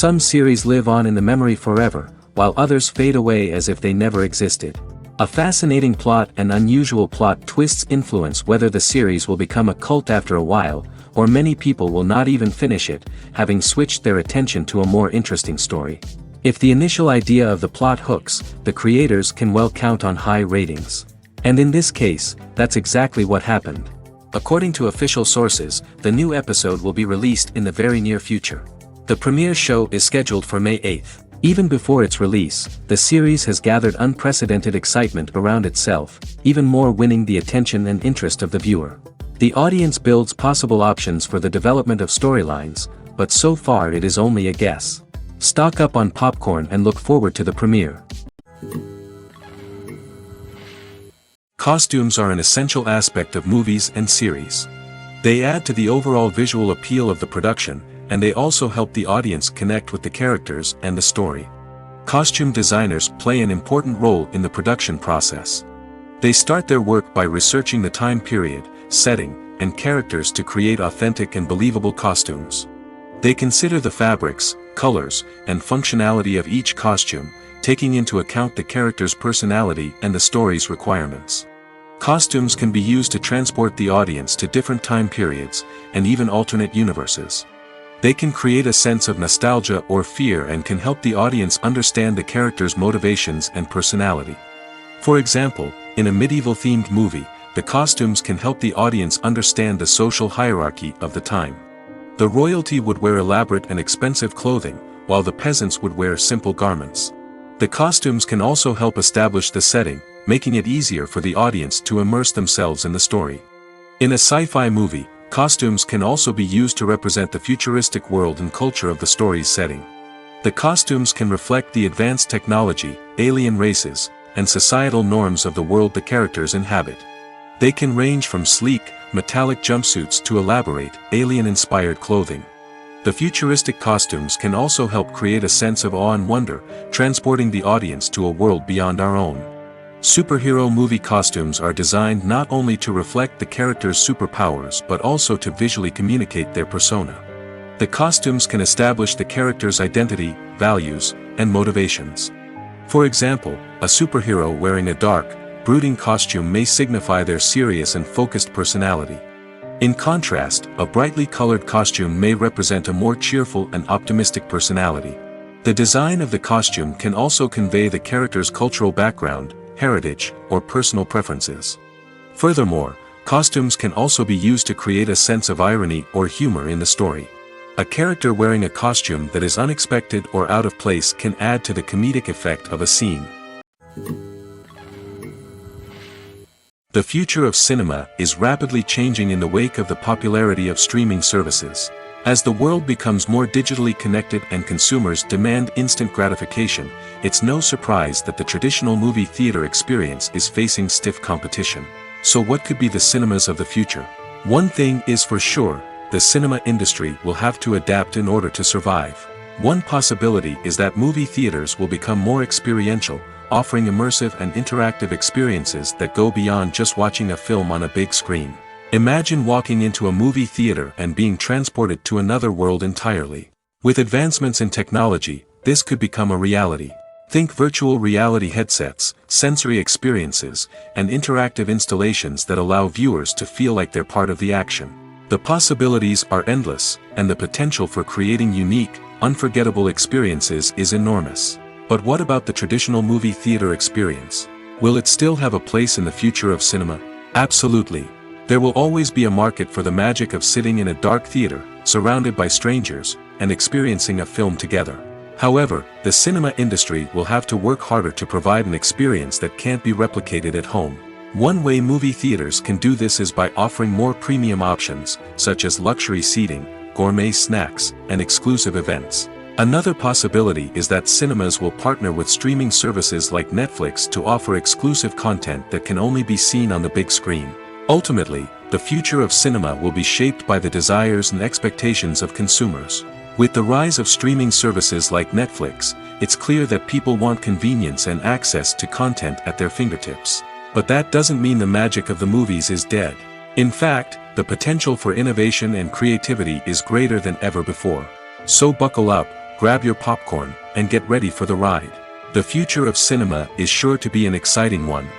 Some series live on in the memory forever, while others fade away as if they never existed. A fascinating plot and unusual plot twists influence whether the series will become a cult after a while, or many people will not even finish it, having switched their attention to a more interesting story. If the initial idea of the plot hooks, the creators can well count on high ratings. And in this case, that's exactly what happened. According to official sources, the new episode will be released in the very near future. The premiere show is scheduled for May 8th. Even before its release, the series has gathered unprecedented excitement around itself, even more winning the attention and interest of the viewer. The audience builds possible options for the development of storylines, but so far it is only a guess. Stock up on popcorn and look forward to the premiere. Costumes are an essential aspect of movies and series. They add to the overall visual appeal of the production, and they also help the audience connect with the characters and the story. Costume designers play an important role in the production process. They start their work by researching the time period, setting, and characters to create authentic and believable costumes. They consider the fabrics, colors, and functionality of each costume, taking into account the character's personality and the story's requirements. Costumes can be used to transport the audience to different time periods, and even alternate universes. They can create a sense of nostalgia or fear and can help the audience understand the character's motivations and personality. For example, in a medieval-themed movie, the costumes can help the audience understand the social hierarchy of the time. The royalty would wear elaborate and expensive clothing, while the peasants would wear simple garments. The costumes can also help establish the setting, making it easier for the audience to immerse themselves in the story. In a sci-fi movie, costumes can also be used to represent the futuristic world and culture of the story's setting. The costumes can reflect the advanced technology, alien races, and societal norms of the world the characters inhabit. They can range from sleek, metallic jumpsuits to elaborate, alien-inspired clothing. The futuristic costumes can also help create a sense of awe and wonder, transporting the audience to a world beyond our own. Superhero movie costumes are designed not only to reflect the character's superpowers but also to visually communicate their persona. The costumes can establish the character's identity, values, and motivations. For example, a superhero wearing a dark, brooding costume may signify their serious and focused personality. In contrast, a brightly colored costume may represent a more cheerful and optimistic personality. The design of the costume can also convey the character's cultural background, heritage, or personal preferences. Furthermore, costumes can also be used to create a sense of irony or humor in the story. A character wearing a costume that is unexpected or out of place can add to the comedic effect of a scene. The future of cinema is rapidly changing in the wake of the popularity of streaming services. As the world becomes more digitally connected and consumers demand instant gratification, it's no surprise that the traditional movie theater experience is facing stiff competition. So what could be the cinemas of the future? One thing is for sure, the cinema industry will have to adapt in order to survive. One possibility is that movie theaters will become more experiential, offering immersive and interactive experiences that go beyond just watching a film on a big screen. Imagine walking into a movie theater and being transported to another world entirely. With advancements in technology, this could become a reality. Think virtual reality headsets, sensory experiences, and interactive installations that allow viewers to feel like they're part of the action. The possibilities are endless, and the potential for creating unique, unforgettable experiences is enormous. But what about the traditional movie theater experience? Will it still have a place in the future of cinema? Absolutely. There will always be a market for the magic of sitting in a dark theater, surrounded by strangers, and experiencing a film together. However, the cinema industry will have to work harder to provide an experience that can't be replicated at home. One way movie theaters can do this is by offering more premium options, such as luxury seating, gourmet snacks, and exclusive events. Another possibility is that cinemas will partner with streaming services like Netflix to offer exclusive content that can only be seen on the big screen. Ultimately, the future of cinema will be shaped by the desires and expectations of consumers. With the rise of streaming services like Netflix, it's clear that people want convenience and access to content at their fingertips. But that doesn't mean the magic of the movies is dead. In fact, the potential for innovation and creativity is greater than ever before. So buckle up, grab your popcorn, and get ready for the ride. The future of cinema is sure to be an exciting one.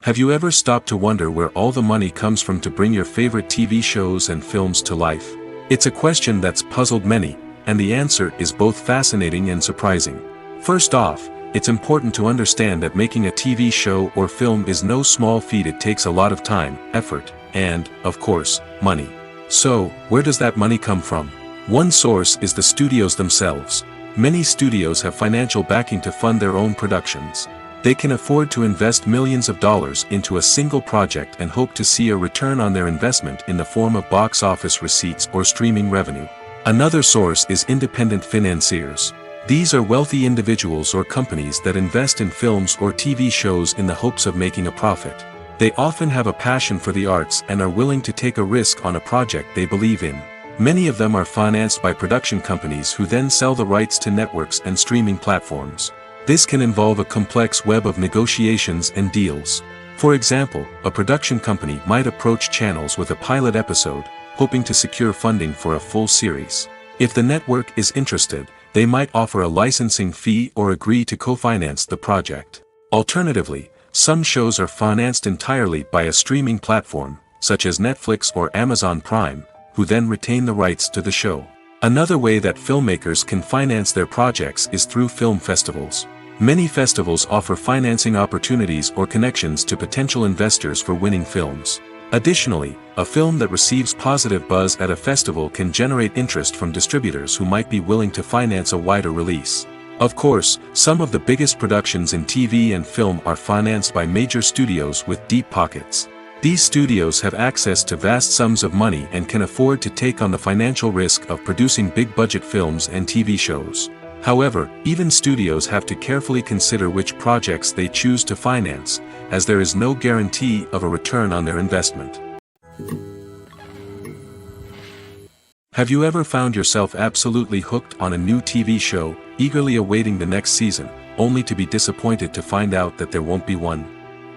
Have you ever stopped to wonder where all the money comes from to bring your favorite TV shows and films to life? It's a question that's puzzled many, and the answer is both fascinating and surprising. First off, it's important to understand that making a TV show or film is no small feat. It takes a lot of time, effort, and, of course, money. So, where does that money come from? One source is the studios themselves. Many studios have financial backing to fund their own productions. They can afford to invest millions of dollars into a single project and hope to see a return on their investment in the form of box office receipts or streaming revenue. Another source is independent financiers. These are wealthy individuals or companies that invest in films or TV shows in the hopes of making a profit. They often have a passion for the arts and are willing to take a risk on a project they believe in. Many of them are financed by production companies who then sell the rights to networks and streaming platforms. This can involve a complex web of negotiations and deals. For example, a production company might approach channels with a pilot episode, hoping to secure funding for a full series. If the network is interested, they might offer a licensing fee or agree to co-finance the project. Alternatively, some shows are financed entirely by a streaming platform, such as Netflix or Amazon Prime, who then retain the rights to the show. Another way that filmmakers can finance their projects is through film festivals. Many festivals offer financing opportunities or connections to potential investors for winning films. Additionally, a film that receives positive buzz at a festival can generate interest from distributors who might be willing to finance a wider release. Of course, some of the biggest productions in TV and film are financed by major studios with deep pockets. These studios have access to vast sums of money and can afford to take on the financial risk of producing big-budget films and TV shows. However, even studios have to carefully consider which projects they choose to finance, as there is no guarantee of a return on their investment. Have you ever found yourself absolutely hooked on a new TV show, eagerly awaiting the next season, only to be disappointed to find out that there won't be one?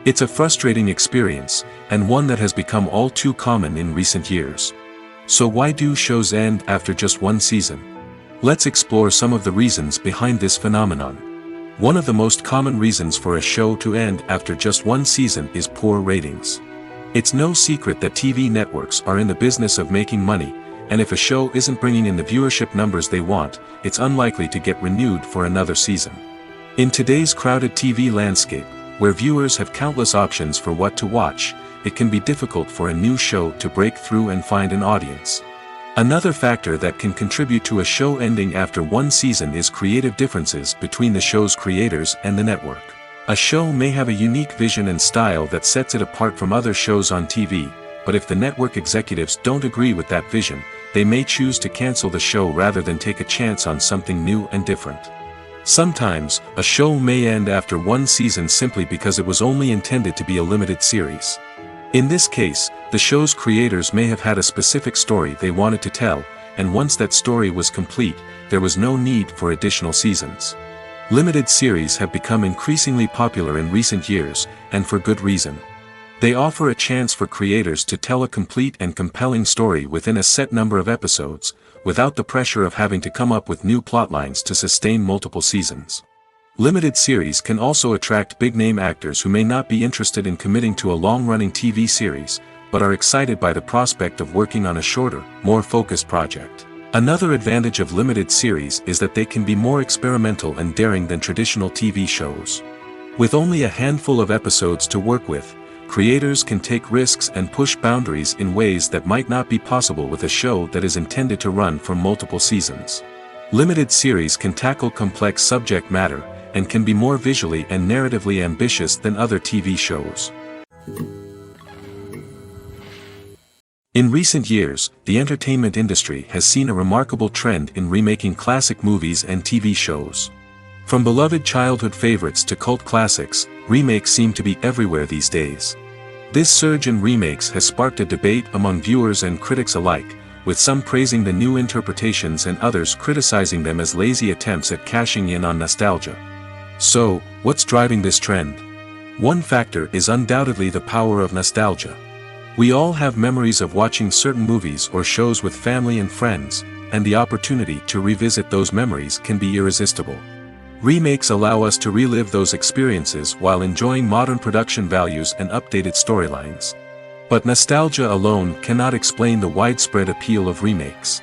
It's a frustrating experience, and one that has become all too common in recent years. So why do shows end after just one season? Let's explore some of the reasons behind this phenomenon. One of the most common reasons for a show to end after just one season is poor ratings. It's no secret that TV networks are in the business of making money, and if a show isn't bringing in the viewership numbers they want, it's unlikely to get renewed for another season. In today's crowded TV landscape, where viewers have countless options for what to watch, it can be difficult for a new show to break through and find an audience. Another factor that can contribute to a show ending after one season is creative differences between the show's creators and the network. A show may have a unique vision and style that sets it apart from other shows on TV, but if the network executives don't agree with that vision, they may choose to cancel the show rather than take a chance on something new and different. Sometimes, a show may end after one season simply because it was only intended to be a limited series. In this case, the show's creators may have had a specific story they wanted to tell, and once that story was complete, there was no need for additional seasons. Limited series have become increasingly popular in recent years, and for good reason. They offer a chance for creators to tell a complete and compelling story within a set number of episodes, without the pressure of having to come up with new plotlines to sustain multiple seasons. Limited series can also attract big-name actors who may not be interested in committing to a long-running TV series, but are excited by the prospect of working on a shorter, more focused project. Another advantage of limited series is that they can be more experimental and daring than traditional TV shows. With only a handful of episodes to work with, creators can take risks and push boundaries in ways that might not be possible with a show that is intended to run for multiple seasons. Limited series can tackle complex subject matter, and can be more visually and narratively ambitious than other TV shows. In recent years, the entertainment industry has seen a remarkable trend in remaking classic movies and TV shows. From beloved childhood favorites to cult classics, remakes seem to be everywhere these days. This surge in remakes has sparked a debate among viewers and critics alike, with some praising the new interpretations and others criticizing them as lazy attempts at cashing in on nostalgia. So, what's driving this trend? One factor is undoubtedly the power of nostalgia. We all have memories of watching certain movies or shows with family and friends, and the opportunity to revisit those memories can be irresistible. Remakes allow us to relive those experiences while enjoying modern production values and updated storylines. But nostalgia alone cannot explain the widespread appeal of remakes.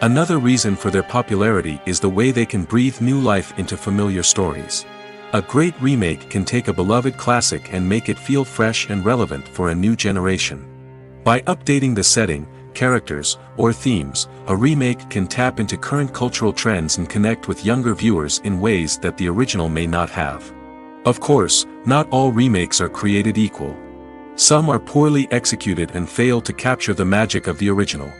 Another reason for their popularity is the way they can breathe new life into familiar stories. A great remake can take a beloved classic and make it feel fresh and relevant for a new generation. By updating the setting, characters, or themes, a remake can tap into current cultural trends and connect with younger viewers in ways that the original may not have. Of course, not all remakes are created equal. Some are poorly executed and fail to capture the magic of the original.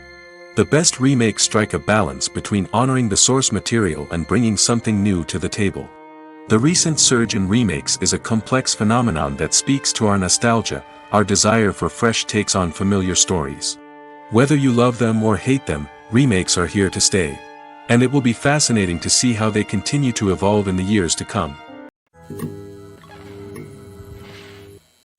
The best remakes strike a balance between honoring the source material and bringing something new to the table. The recent surge in remakes is a complex phenomenon that speaks to our nostalgia, our desire for fresh takes on familiar stories. Whether you love them or hate them, remakes are here to stay. And it will be fascinating to see how they continue to evolve in the years to come.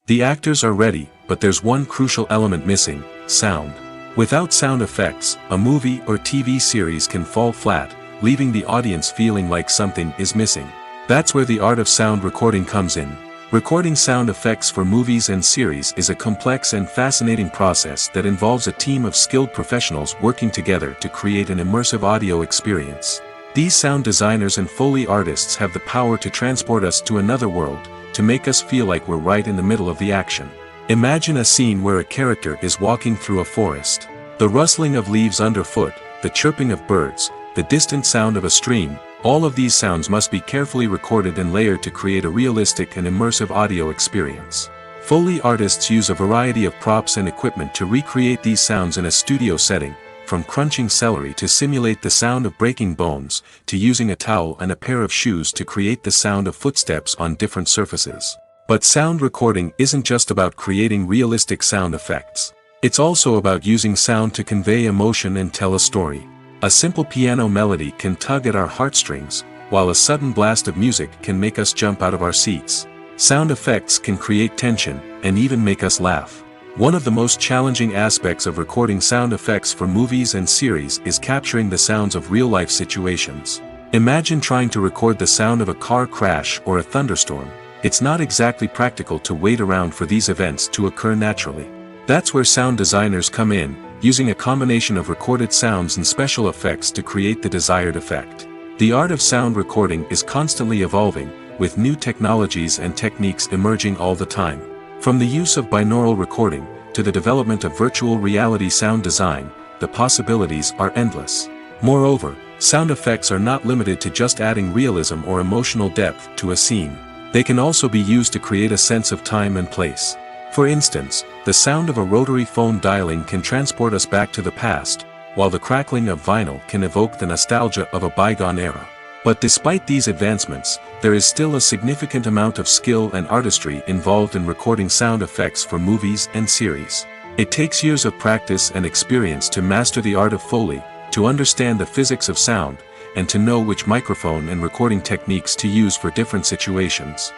The actors are ready, but there's one crucial element missing: sound. Without sound effects, a movie or TV series can fall flat, leaving the audience feeling like something is missing. That's where the art of sound recording comes in. Recording sound effects for movies and series is a complex and fascinating process that involves a team of skilled professionals working together to create an immersive audio experience. These sound designers and Foley artists have the power to transport us to another world, to make us feel like we're right in the middle of the action. Imagine a scene where a character is walking through a forest. The rustling of leaves underfoot, the chirping of birds, the distant sound of a stream, all of these sounds must be carefully recorded and layered to create a realistic and immersive audio experience. Foley artists use a variety of props and equipment to recreate these sounds in a studio setting, from crunching celery to simulate the sound of breaking bones, to using a towel and a pair of shoes to create the sound of footsteps on different surfaces. But sound recording isn't just about creating realistic sound effects. It's also about using sound to convey emotion and tell a story. A simple piano melody can tug at our heartstrings, while a sudden blast of music can make us jump out of our seats. Sound effects can create tension, and even make us laugh. One of the most challenging aspects of recording sound effects for movies and series is capturing the sounds of real-life situations. Imagine trying to record the sound of a car crash or a thunderstorm. It's not exactly practical to wait around for these events to occur naturally. That's where sound designers come in, using a combination of recorded sounds and special effects to create the desired effect. The art of sound recording is constantly evolving, with new technologies and techniques emerging all the time. From the use of binaural recording, to the development of virtual reality sound design, the possibilities are endless. Moreover, sound effects are not limited to just adding realism or emotional depth to a scene. They can also be used to create a sense of time and place. For instance, the sound of a rotary phone dialing can transport us back to the past, while the crackling of vinyl can evoke the nostalgia of a bygone era. But despite these advancements, there is still a significant amount of skill and artistry involved in recording sound effects for movies and series. It takes years of practice and experience to master the art of Foley, to understand the physics of sound, and to know which microphone and recording techniques to use for different situations.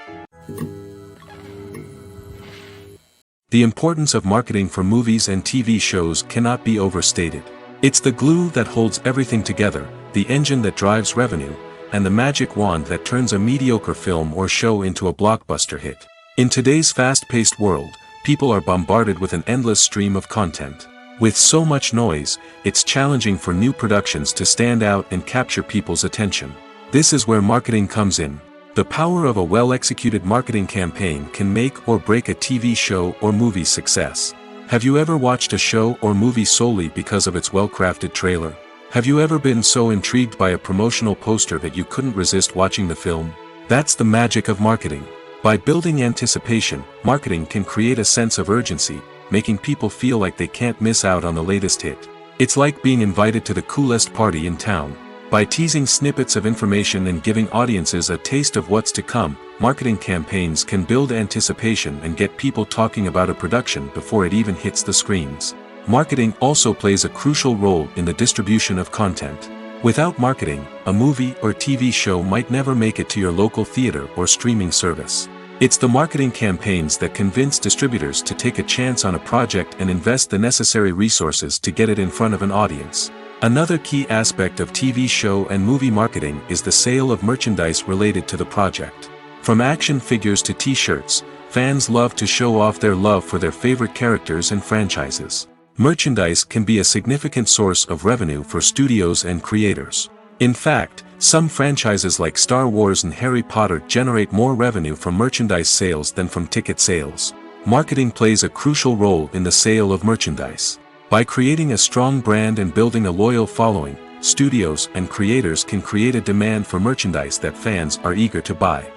The importance of marketing for movies and TV shows cannot be overstated. It's the glue that holds everything together, the engine that drives revenue, and the magic wand that turns a mediocre film or show into a blockbuster hit. In today's fast-paced world, people are bombarded with an endless stream of content. With so much noise, it's challenging for new productions to stand out and capture people's attention. This is where marketing comes in. The power of a well-executed marketing campaign can make or break a TV show or movie's success. Have you ever watched a show or movie solely because of its well-crafted trailer? Have you ever been so intrigued by a promotional poster that you couldn't resist watching the film? That's the magic of marketing. By building anticipation, marketing can create a sense of urgency, making people feel like they can't miss out on the latest hit. It's like being invited to the coolest party in town. By teasing snippets of information and giving audiences a taste of what's to come, marketing campaigns can build anticipation and get people talking about a production before it even hits the screens. Marketing also plays a crucial role in the distribution of content. Without marketing, a movie or TV show might never make it to your local theater or streaming service. It's the marketing campaigns that convince distributors to take a chance on a project and invest the necessary resources to get it in front of an audience. Another key aspect of TV show and movie marketing is the sale of merchandise related to the project. From action figures to t-shirts, fans love to show off their love for their favorite characters and franchises. Merchandise can be a significant source of revenue for studios and creators. In fact, some franchises like Star Wars and Harry Potter generate more revenue from merchandise sales than from ticket sales. Marketing plays a crucial role in the sale of merchandise. By creating a strong brand and building a loyal following, studios and creators can create a demand for merchandise that fans are eager to buy.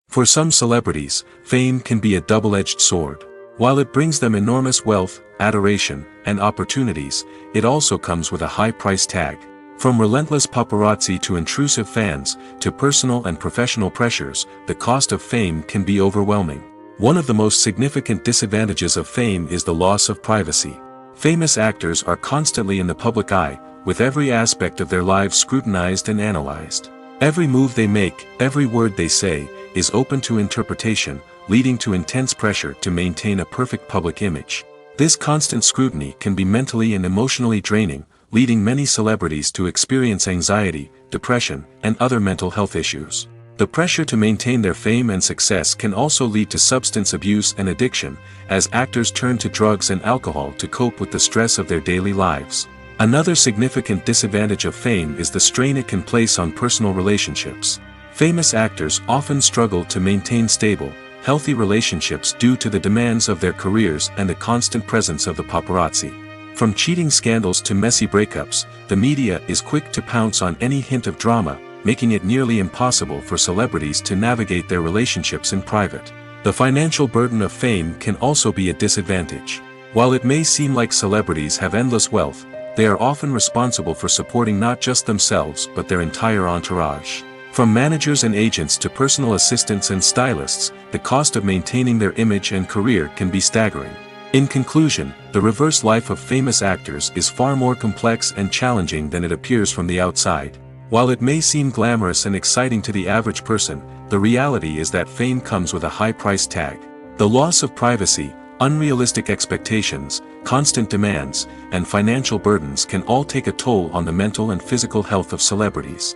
For some celebrities, fame can be a double-edged sword. While it brings them enormous wealth, adoration, and opportunities, it also comes with a high price tag. From relentless paparazzi to intrusive fans, to personal and professional pressures, the cost of fame can be overwhelming. One of the most significant disadvantages of fame is the loss of privacy. Famous actors are constantly in the public eye, with every aspect of their lives scrutinized and analyzed. Every move they make, every word they say, is open to interpretation, leading to intense pressure to maintain a perfect public image. This constant scrutiny can be mentally and emotionally draining, leading many celebrities to experience anxiety, depression, and other mental health issues. The pressure to maintain their fame and success can also lead to substance abuse and addiction, as actors turn to drugs and alcohol to cope with the stress of their daily lives. Another significant disadvantage of fame is the strain it can place on personal relationships. Famous actors often struggle to maintain stable, healthy relationships due to the demands of their careers and the constant presence of the paparazzi. From cheating scandals to messy breakups, the media is quick to pounce on any hint of drama, making it nearly impossible for celebrities to navigate their relationships in private. The financial burden of fame can also be a disadvantage. While it may seem like celebrities have endless wealth, they are often responsible for supporting not just themselves but their entire entourage. From managers and agents to personal assistants and stylists, the cost of maintaining their image and career can be staggering. In conclusion, the reverse life of famous actors is far more complex and challenging than it appears from the outside. While it may seem glamorous and exciting to the average person, the reality is that fame comes with a high price tag. The loss of privacy, unrealistic expectations, constant demands, and financial burdens can all take a toll on the mental and physical health of celebrities.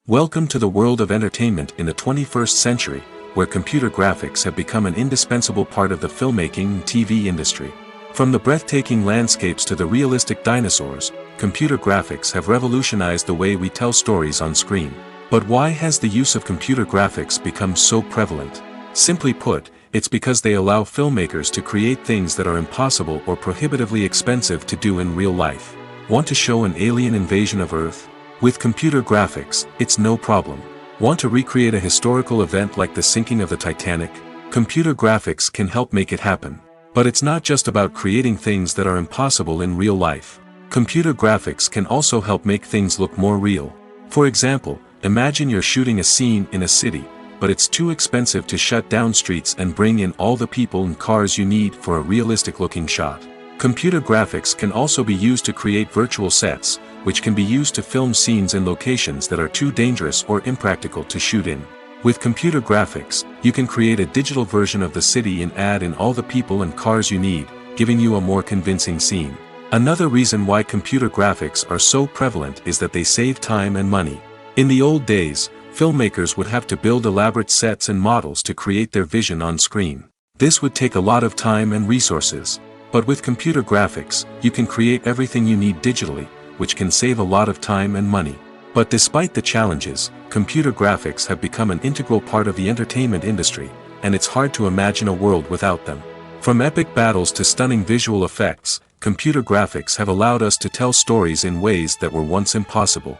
Welcome to the world of entertainment in the 21st century, where computer graphics have become an indispensable part of the filmmaking and TV industry. From the breathtaking landscapes to the realistic dinosaurs, computer graphics have revolutionized the way we tell stories on screen. But why has the use of computer graphics become so prevalent? Simply put, it's because they allow filmmakers to create things that are impossible or prohibitively expensive to do in real life. Want to show an alien invasion of Earth? With computer graphics, it's no problem. Want to recreate a historical event like the sinking of the Titanic? Computer graphics can help make it happen. But it's not just about creating things that are impossible in real life. Computer graphics can also help make things look more real. For example, imagine you're shooting a scene in a city, but it's too expensive to shut down streets and bring in all the people and cars you need for a realistic-looking shot. Computer graphics can also be used to create virtual sets, which can be used to film scenes in locations that are too dangerous or impractical to shoot in. With computer graphics, you can create a digital version of the city and add in all the people and cars you need, giving you a more convincing scene. Another reason why computer graphics are so prevalent is that they save time and money. In the old days, Filmmakers would have to build elaborate sets and models to create their vision on screen. This would take a lot of time and resources. But with computer graphics, you can create everything you need digitally, which can save a lot of time and money. But despite the challenges, computer graphics have become an integral part of the entertainment industry, and it's hard to imagine a world without them. From epic battles to stunning visual effects, computer graphics have allowed us to tell stories in ways that were once impossible.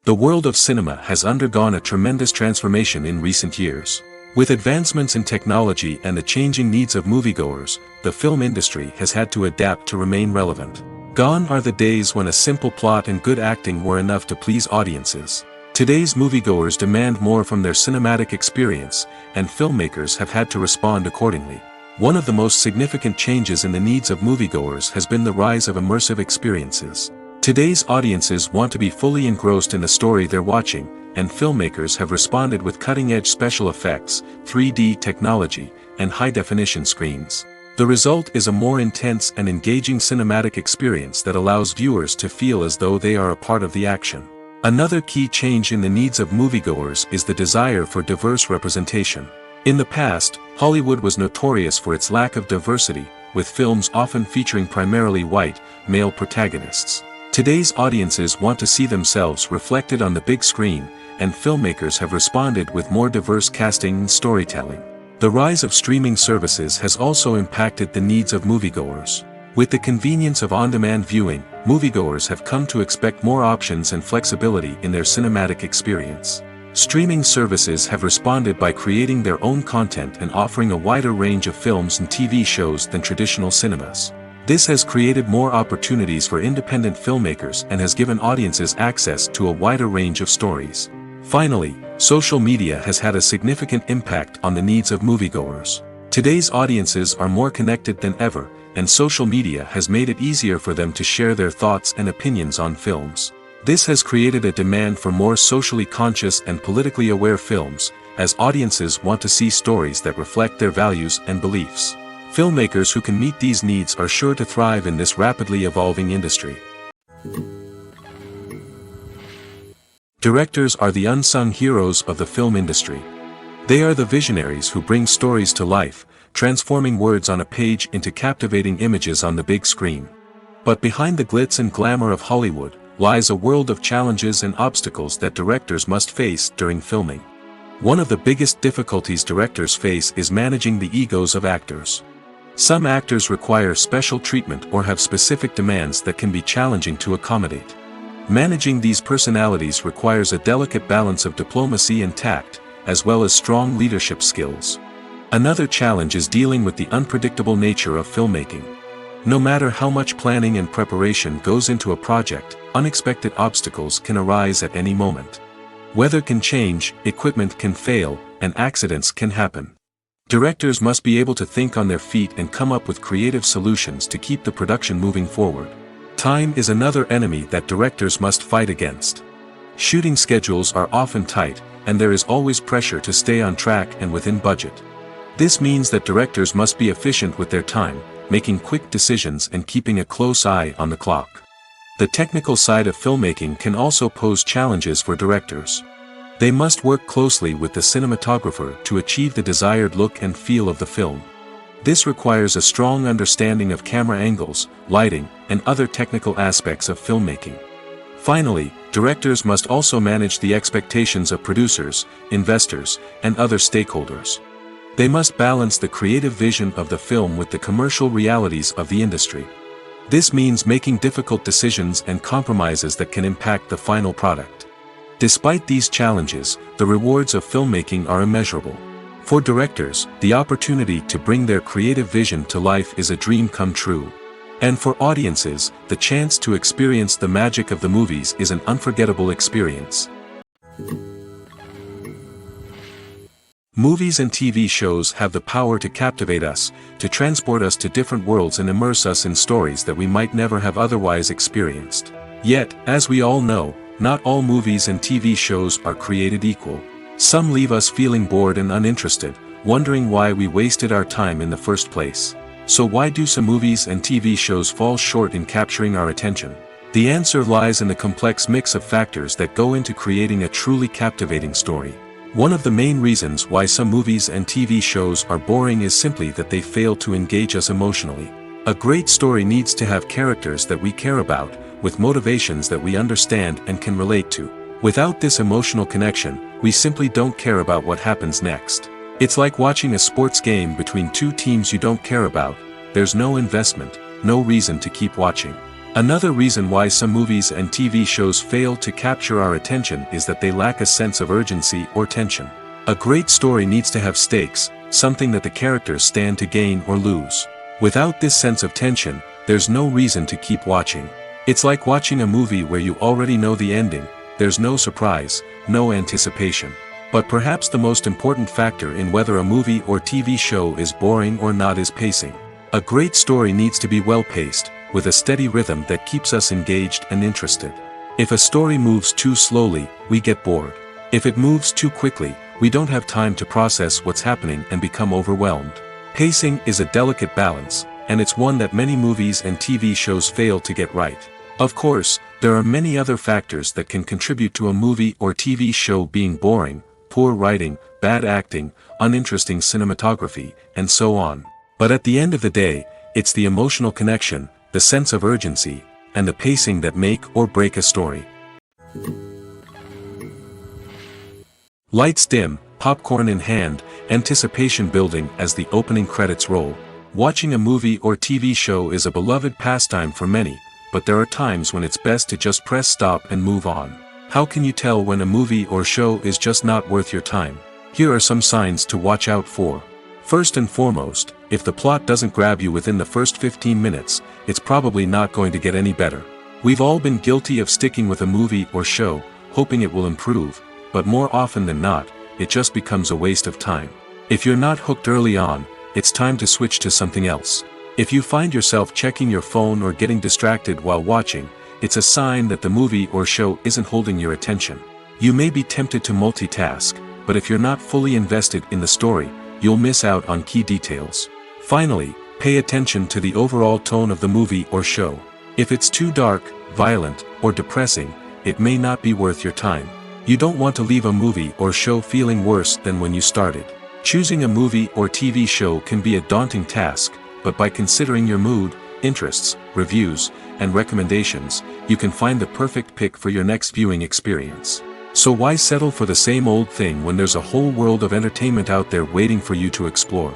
The world of cinema has undergone a tremendous transformation in recent years. With advancements in technology and the changing needs of moviegoers, the film industry has had to adapt to remain relevant. Gone are the days when a simple plot and good acting were enough to please audiences. Today's moviegoers demand more from their cinematic experience, and filmmakers have had to respond accordingly. One of the most significant changes in the needs of moviegoers has been the rise of immersive experiences. Today's audiences want to be fully engrossed in the story they're watching, and filmmakers have responded with cutting-edge special effects, 3D technology, and high-definition screens. The result is a more intense and engaging cinematic experience that allows viewers to feel as though they are a part of the action. Another key change in the needs of moviegoers is the desire for diverse representation. In the past, Hollywood was notorious for its lack of diversity, with films often featuring primarily white, male protagonists. Today's audiences want to see themselves reflected on the big screen, and filmmakers have responded with more diverse casting and storytelling. The rise of streaming services has also impacted the needs of moviegoers. With the convenience of on-demand viewing, moviegoers have come to expect more options and flexibility in their cinematic experience. Streaming services have responded by creating their own content and offering a wider range of films and TV shows than traditional cinemas. This has created more opportunities for independent filmmakers and has given audiences access to a wider range of stories. Finally, social media has had a significant impact on the needs of moviegoers. Today's audiences are more connected than ever, and social media has made it easier for them to share their thoughts and opinions on films. This has created a demand for more socially conscious and politically aware films, as audiences want to see stories that reflect their values and beliefs. Filmmakers who can meet these needs are sure to thrive in this rapidly evolving industry. Directors are the unsung heroes of the film industry. They are the visionaries who bring stories to life, transforming words on a page into captivating images on the big screen. But behind the glitz and glamour of Hollywood lies a world of challenges and obstacles that directors must face during filming. One of the biggest difficulties directors face is managing the egos of actors. Some actors require special treatment or have specific demands that can be challenging to accommodate. Managing these personalities requires a delicate balance of diplomacy and tact, as well as strong leadership skills. Another challenge is dealing with the unpredictable nature of filmmaking. No matter how much planning and preparation goes into a project, unexpected obstacles can arise at any moment. Weather can change, equipment can fail, and accidents can happen. Directors must be able to think on their feet and come up with creative solutions to keep the production moving forward. Time is another enemy that directors must fight against. Shooting schedules are often tight, and there is always pressure to stay on track and within budget. This means that directors must be efficient with their time, making quick decisions and keeping a close eye on the clock. The technical side of filmmaking can also pose challenges for directors. They must work closely with the cinematographer to achieve the desired look and feel of the film. This requires a strong understanding of camera angles, lighting, and other technical aspects of filmmaking. Finally, directors must also manage the expectations of producers, investors, and other stakeholders. They must balance the creative vision of the film with the commercial realities of the industry. This means making difficult decisions and compromises that can impact the final product. Despite these challenges, the rewards of filmmaking are immeasurable. For directors, the opportunity to bring their creative vision to life is a dream come true. And for audiences, the chance to experience the magic of the movies is an unforgettable experience. Movies and TV shows have the power to captivate us, to transport us to different worlds and immerse us in stories that we might never have otherwise experienced. Yet, as we all know, not all movies and TV shows are created equal. Some leave us feeling bored and uninterested, wondering why we wasted our time in the first place. So why do some movies and TV shows fall short in capturing our attention? The answer lies in the complex mix of factors that go into creating a truly captivating story. One of the main reasons why some movies and TV shows are boring is simply that they fail to engage us emotionally. A great story needs to have characters that we care about, with motivations that we understand and can relate to. Without this emotional connection, we simply don't care about what happens next. It's like watching a sports game between two teams you don't care about. There's no investment, no reason to keep watching. Another reason why some movies and TV shows fail to capture our attention is that they lack a sense of urgency or tension. A great story needs to have stakes, something that the characters stand to gain or lose. Without this sense of tension, there's no reason to keep watching. It's like watching a movie where you already know the ending. There's no surprise, no anticipation. But perhaps the most important factor in whether a movie or TV show is boring or not is pacing. A great story needs to be well-paced, with a steady rhythm that keeps us engaged and interested. If a story moves too slowly, we get bored. If it moves too quickly, we don't have time to process what's happening and become overwhelmed. Pacing is a delicate balance, and it's one that many movies and TV shows fail to get right. Of course, there are many other factors that can contribute to a movie or TV show being boring: poor writing, bad acting, uninteresting cinematography, and so on. But at the end of the day, it's the emotional connection, the sense of urgency, and the pacing that make or break a story. Lights dim, popcorn in hand, anticipation building as the opening credits roll. Watching a movie or TV show is a beloved pastime for many, but there are times when it's best to just press stop and move on. How can you tell when a movie or show is just not worth your time? Here are some signs to watch out for. First and foremost, if the plot doesn't grab you within the first 15 minutes, it's probably not going to get any better. We've all been guilty of sticking with a movie or show, hoping it will improve, but more often than not, it just becomes a waste of time. If you're not hooked early on, it's time to switch to something else. If you find yourself checking your phone or getting distracted while watching, it's a sign that the movie or show isn't holding your attention. You may be tempted to multitask, but if you're not fully invested in the story, you'll miss out on key details. Finally, pay attention to the overall tone of the movie or show. If it's too dark, violent, or depressing, it may not be worth your time. You don't want to leave a movie or show feeling worse than when you started. Choosing a movie or TV show can be a daunting task, but by considering your mood, interests, reviews, and recommendations, you can find the perfect pick for your next viewing experience. So why settle for the same old thing when there's a whole world of entertainment out there waiting for you to explore?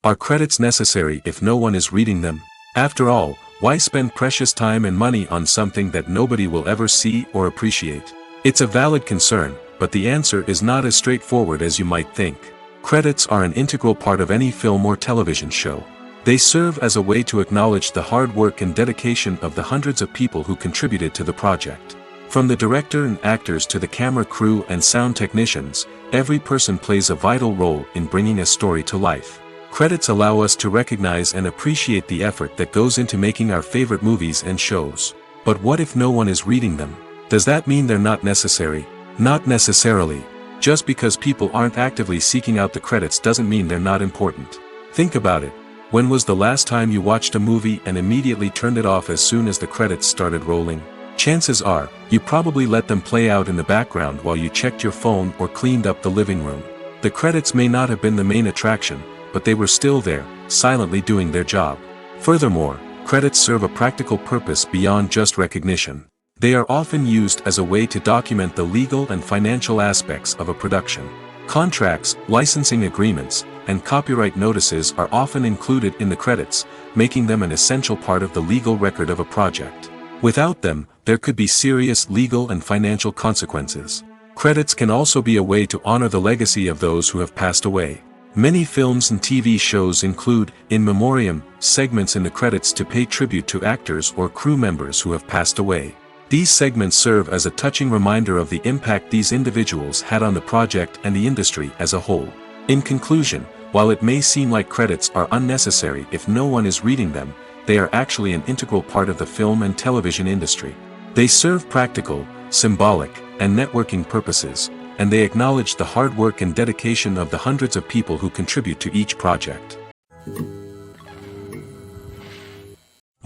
Are credits necessary if no one is reading them? After all, why spend precious time and money on something that nobody will ever see or appreciate? It's a valid concern, but the answer is not as straightforward as you might think. Credits are an integral part of any film or television show. They serve as a way to acknowledge the hard work and dedication of the hundreds of people who contributed to the project. From the director and actors to the camera crew and sound technicians, every person plays a vital role in bringing a story to life. Credits allow us to recognize and appreciate the effort that goes into making our favorite movies and shows. But what if no one is reading them? Does that mean they're not necessary? Not necessarily. Just because people aren't actively seeking out the credits doesn't mean they're not important. Think about it. When was the last time you watched a movie and immediately turned it off as soon as the credits started rolling? Chances are, you probably let them play out in the background while you checked your phone or cleaned up the living room. The credits may not have been the main attraction, but they were still there, silently doing their job. Furthermore, credits serve a practical purpose beyond just recognition. They are often used as a way to document the legal and financial aspects of a production. Contracts, licensing agreements, and copyright notices are often included in the credits, making them an essential part of the legal record of a project. Without them, there could be serious legal and financial consequences. Credits can also be a way to honor the legacy of those who have passed away. Many films and TV shows include, in memoriam, segments in the credits to pay tribute to actors or crew members who have passed away. These segments serve as a touching reminder of the impact these individuals had on the project and the industry as a whole. In conclusion, while it may seem like credits are unnecessary if no one is reading them, they are actually an integral part of the film and television industry. They serve practical, symbolic, and networking purposes, and they acknowledge the hard work and dedication of the hundreds of people who contribute to each project.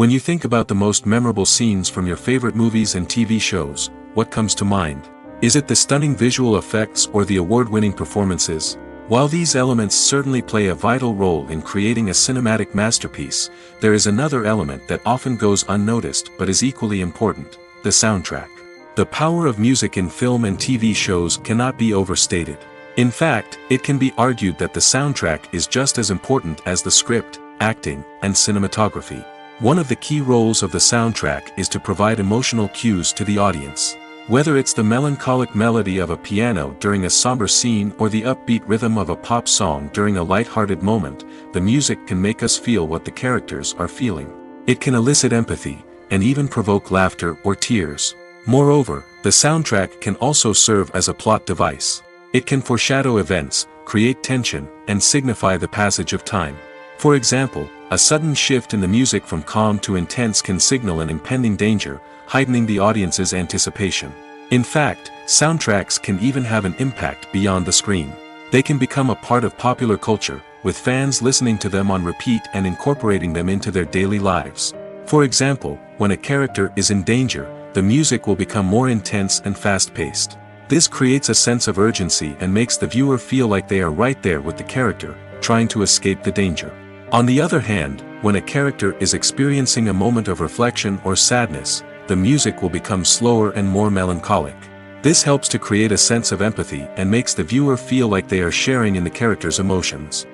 When you think about the most memorable scenes from your favorite movies and TV shows, what comes to mind? Is it the stunning visual effects or the award-winning performances? While these elements certainly play a vital role in creating a cinematic masterpiece, there is another element that often goes unnoticed but is equally important: the soundtrack. The power of music in film and TV shows cannot be overstated. In fact, it can be argued that the soundtrack is just as important as the script, acting, and cinematography. One of the key roles of the soundtrack is to provide emotional cues to the audience. Whether it's the melancholic melody of a piano during a somber scene or the upbeat rhythm of a pop song during a light-hearted moment, the music can make us feel what the characters are feeling. It can elicit empathy, and even provoke laughter or tears. Moreover, the soundtrack can also serve as a plot device. It can foreshadow events, create tension, and signify the passage of time. For example, a sudden shift in the music from calm to intense can signal an impending danger, heightening the audience's anticipation. In fact, soundtracks can even have an impact beyond the screen. They can become a part of popular culture, with fans listening to them on repeat and incorporating them into their daily lives. For example, when a character is in danger, the music will become more intense and fast-paced. This creates a sense of urgency and makes the viewer feel like they are right there with the character, trying to escape the danger. On the other hand, when a character is experiencing a moment of reflection or sadness, the music will become slower and more melancholic. This helps to create a sense of empathy and makes the viewer feel like they are sharing in the character's emotions.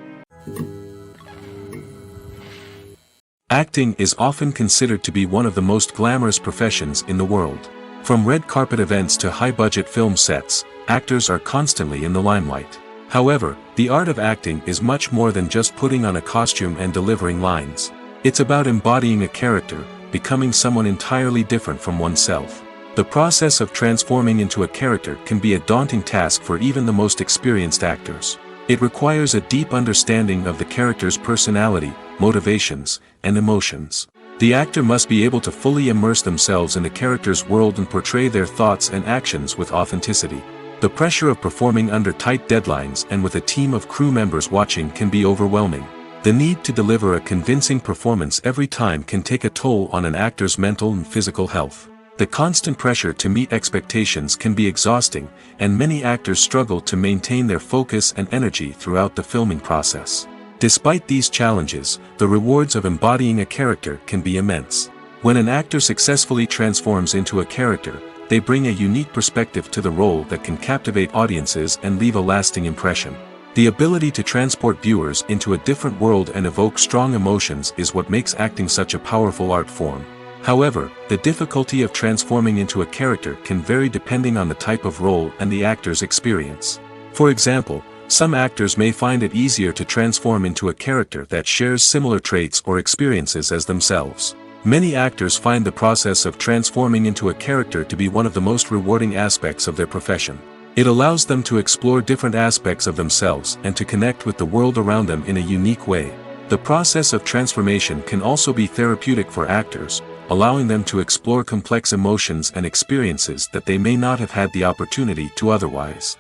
Acting is often considered to be one of the most glamorous professions in the world. From red carpet events to high-budget film sets, actors are constantly in the limelight. However, the art of acting is much more than just putting on a costume and delivering lines. It's about embodying a character, becoming someone entirely different from oneself. The process of transforming into a character can be a daunting task for even the most experienced actors. It requires a deep understanding of the character's personality, motivations, and emotions. The actor must be able to fully immerse themselves in the character's world and portray their thoughts and actions with authenticity. The pressure of performing under tight deadlines and with a team of crew members watching can be overwhelming. The need to deliver a convincing performance every time can take a toll on an actor's mental and physical health. The constant pressure to meet expectations can be exhausting, and many actors struggle to maintain their focus and energy throughout the filming process. Despite these challenges, the rewards of embodying a character can be immense. When an actor successfully transforms into a character, they bring a unique perspective to the role that can captivate audiences and leave a lasting impression. The ability to transport viewers into a different world and evoke strong emotions is what makes acting such a powerful art form. However, the difficulty of transforming into a character can vary depending on the type of role and the actor's experience. For example, some actors may find it easier to transform into a character that shares similar traits or experiences as themselves. Many actors find the process of transforming into a character to be one of the most rewarding aspects of their profession. It allows them to explore different aspects of themselves and to connect with the world around them in a unique way. The process of transformation can also be therapeutic for actors, allowing them to explore complex emotions and experiences that they may not have had the opportunity to otherwise.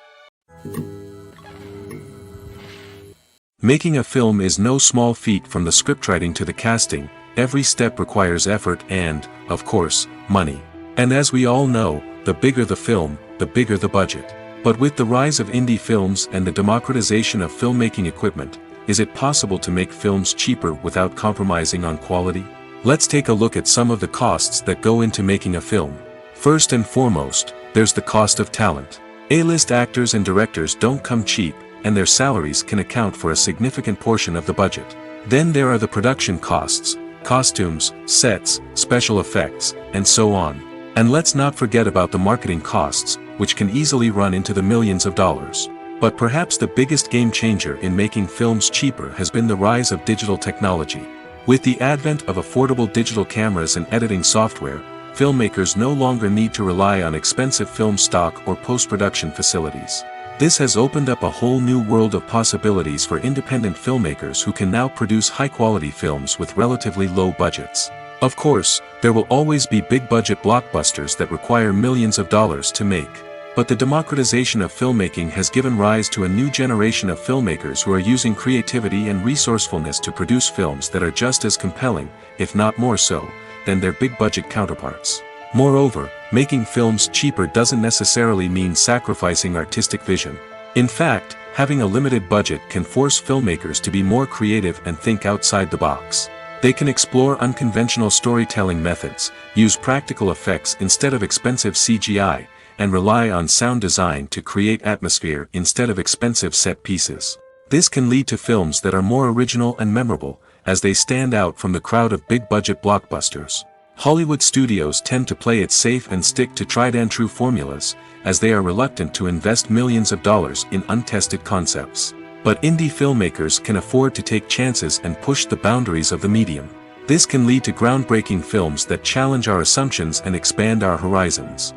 Making a film is no small feat. From the scriptwriting to the casting, every step requires effort and, of course, money. And as we all know, the bigger the film, the bigger the budget. But with the rise of indie films and the democratization of filmmaking equipment, is it possible to make films cheaper without compromising on quality? Let's take a look at some of the costs that go into making a film. First and foremost, there's the cost of talent. A-list actors and directors don't come cheap, and their salaries can account for a significant portion of the budget. Then there are the production costs, costumes, sets, special effects, and so on. And let's not forget about the marketing costs, which can easily run into the millions of dollars. But perhaps the biggest game changer in making films cheaper has been the rise of digital technology. With the advent of affordable digital cameras and editing software, filmmakers no longer need to rely on expensive film stock or post-production facilities. This has opened up a whole new world of possibilities for independent filmmakers who can now produce high-quality films with relatively low budgets. Of course, there will always be big-budget blockbusters that require millions of dollars to make. But the democratization of filmmaking has given rise to a new generation of filmmakers who are using creativity and resourcefulness to produce films that are just as compelling, if not more so, than their big-budget counterparts. Moreover, making films cheaper doesn't necessarily mean sacrificing artistic vision. In fact, having a limited budget can force filmmakers to be more creative and think outside the box. They can explore unconventional storytelling methods, use practical effects instead of expensive CGI, and rely on sound design to create atmosphere instead of expensive set pieces. This can lead to films that are more original and memorable, as they stand out from the crowd of big-budget blockbusters. Hollywood studios tend to play it safe and stick to tried-and-true formulas, as they are reluctant to invest millions of dollars in untested concepts. But indie filmmakers can afford to take chances and push the boundaries of the medium. This can lead to groundbreaking films that challenge our assumptions and expand our horizons.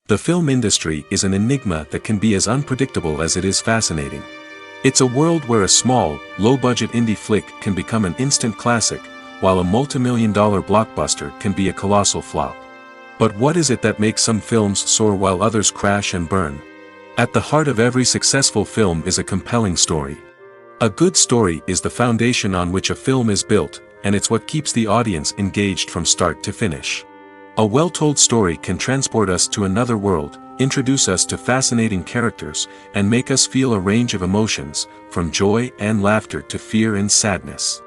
The film industry is an enigma that can be as unpredictable as it is fascinating. It's a world where a small, low-budget indie flick can become an instant classic, while a multi-million-dollar blockbuster can be a colossal flop. But what is it that makes some films soar while others crash and burn? At the heart of every successful film is a compelling story. A good story is the foundation on which a film is built, and it's what keeps the audience engaged from start to finish. A well-told story can transport us to another world, introduce us to fascinating characters, and make us feel a range of emotions, from joy and laughter to fear and sadness.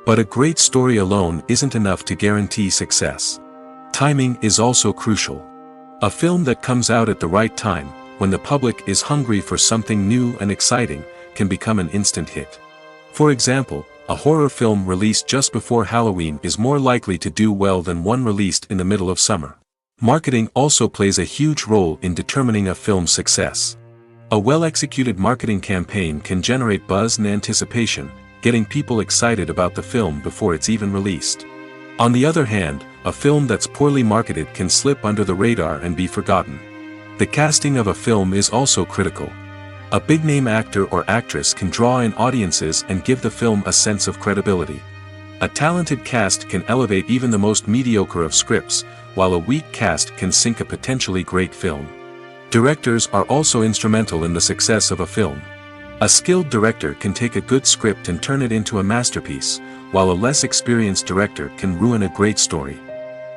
But a great story alone isn't enough to guarantee success. Timing is also crucial. A film that comes out at the right time, when the public is hungry for something new and exciting, can become an instant hit. For example, a horror film released just before Halloween is more likely to do well than one released in the middle of summer. Marketing also plays a huge role in determining a film's success. A well-executed marketing campaign can generate buzz and anticipation, getting people excited about the film before it's even released. On the other hand, a film that's poorly marketed can slip under the radar and be forgotten. The casting of a film is also critical. A big-name actor or actress can draw in audiences and give the film a sense of credibility. A talented cast can elevate even the most mediocre of scripts, while a weak cast can sink a potentially great film. Directors are also instrumental in the success of a film. A skilled director can take a good script and turn it into a masterpiece, while a less experienced director can ruin a great story.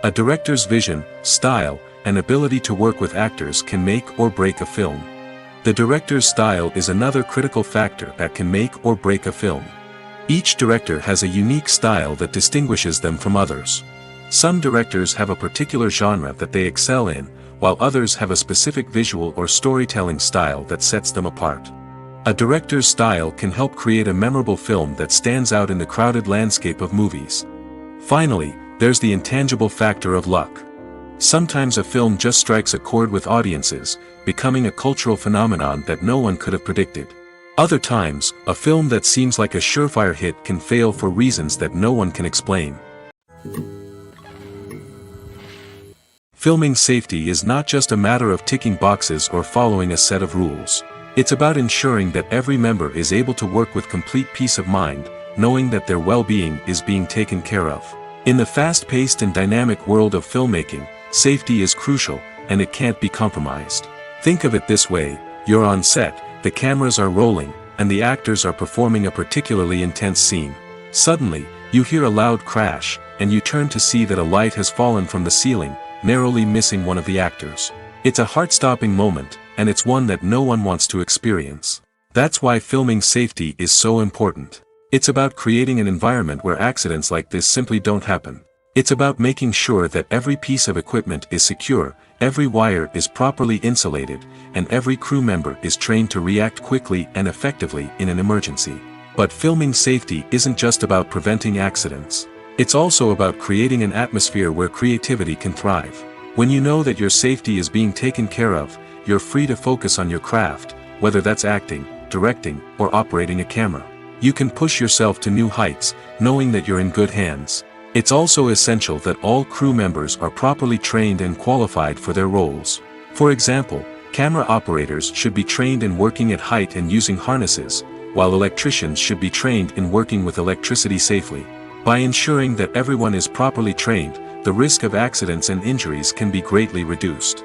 A director's vision, style, and ability to work with actors can make or break a film. The director's style is another critical factor that can make or break a film. Each director has a unique style that distinguishes them from others. Some directors have a particular genre that they excel in, while others have a specific visual or storytelling style that sets them apart. A director's style can help create a memorable film that stands out in the crowded landscape of movies. Finally, there's the intangible factor of luck. Sometimes a film just strikes a chord with audiences, becoming a cultural phenomenon that no one could have predicted. Other times, a film that seems like a surefire hit can fail for reasons that no one can explain. Filming safety is not just a matter of ticking boxes or following a set of rules. It's about ensuring that every member is able to work with complete peace of mind, knowing that their well-being is being taken care of. In the fast-paced and dynamic world of filmmaking, safety is crucial, and it can't be compromised. Think of it this way: you're on set, the cameras are rolling, and the actors are performing a particularly intense scene. Suddenly, you hear a loud crash, and you turn to see that a light has fallen from the ceiling, narrowly missing one of the actors. It's a heart-stopping moment, and it's one that no one wants to experience. That's why filming safety is so important. It's about creating an environment where accidents like this simply don't happen. It's about making sure that every piece of equipment is secure, every wire is properly insulated, and every crew member is trained to react quickly and effectively in an emergency. But filming safety isn't just about preventing accidents. It's also about creating an atmosphere where creativity can thrive. When you know that your safety is being taken care of, you're free to focus on your craft, whether that's acting, directing, or operating a camera. You can push yourself to new heights, knowing that you're in good hands. It's also essential that all crew members are properly trained and qualified for their roles. For example, camera operators should be trained in working at height and using harnesses, while electricians should be trained in working with electricity safely. By ensuring that everyone is properly trained, the risk of accidents and injuries can be greatly reduced.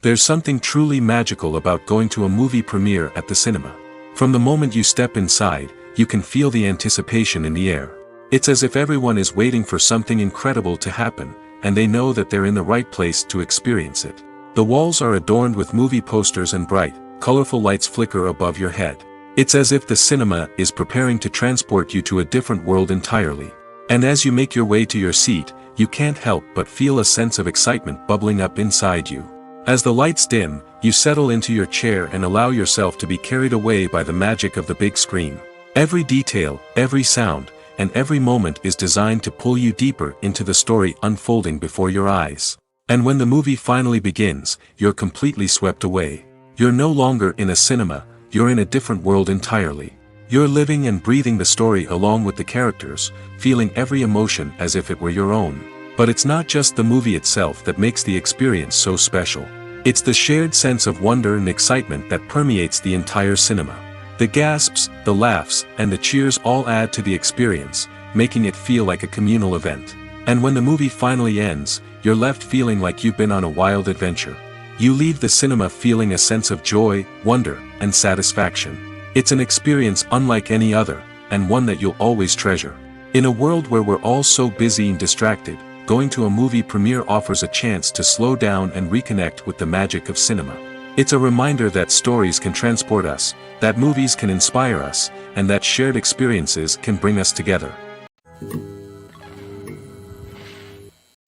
There's something truly magical about going to a movie premiere at the cinema. From the moment you step inside, you can feel the anticipation in the air. It's as if everyone is waiting for something incredible to happen, and they know that they're in the right place to experience it. The walls are adorned with movie posters and bright, colorful lights flicker above your head. It's as if the cinema is preparing to transport you to a different world entirely. And as you make your way to your seat, you can't help but feel a sense of excitement bubbling up inside you. As the lights dim, you settle into your chair and allow yourself to be carried away by the magic of the big screen. Every detail, every sound, and every moment is designed to pull you deeper into the story unfolding before your eyes. And when the movie finally begins, you're completely swept away. You're no longer in a cinema, you're in a different world entirely. You're living and breathing the story along with the characters, feeling every emotion as if it were your own. But it's not just the movie itself that makes the experience so special. It's the shared sense of wonder and excitement that permeates the entire cinema. The gasps, the laughs, and the cheers all add to the experience, making it feel like a communal event. And when the movie finally ends, you're left feeling like you've been on a wild adventure. You leave the cinema feeling a sense of joy, wonder, and satisfaction. It's an experience unlike any other, and one that you'll always treasure. In a world where we're all so busy and distracted, going to a movie premiere offers a chance to slow down and reconnect with the magic of cinema. It's a reminder that stories can transport us, that movies can inspire us, and that shared experiences can bring us together.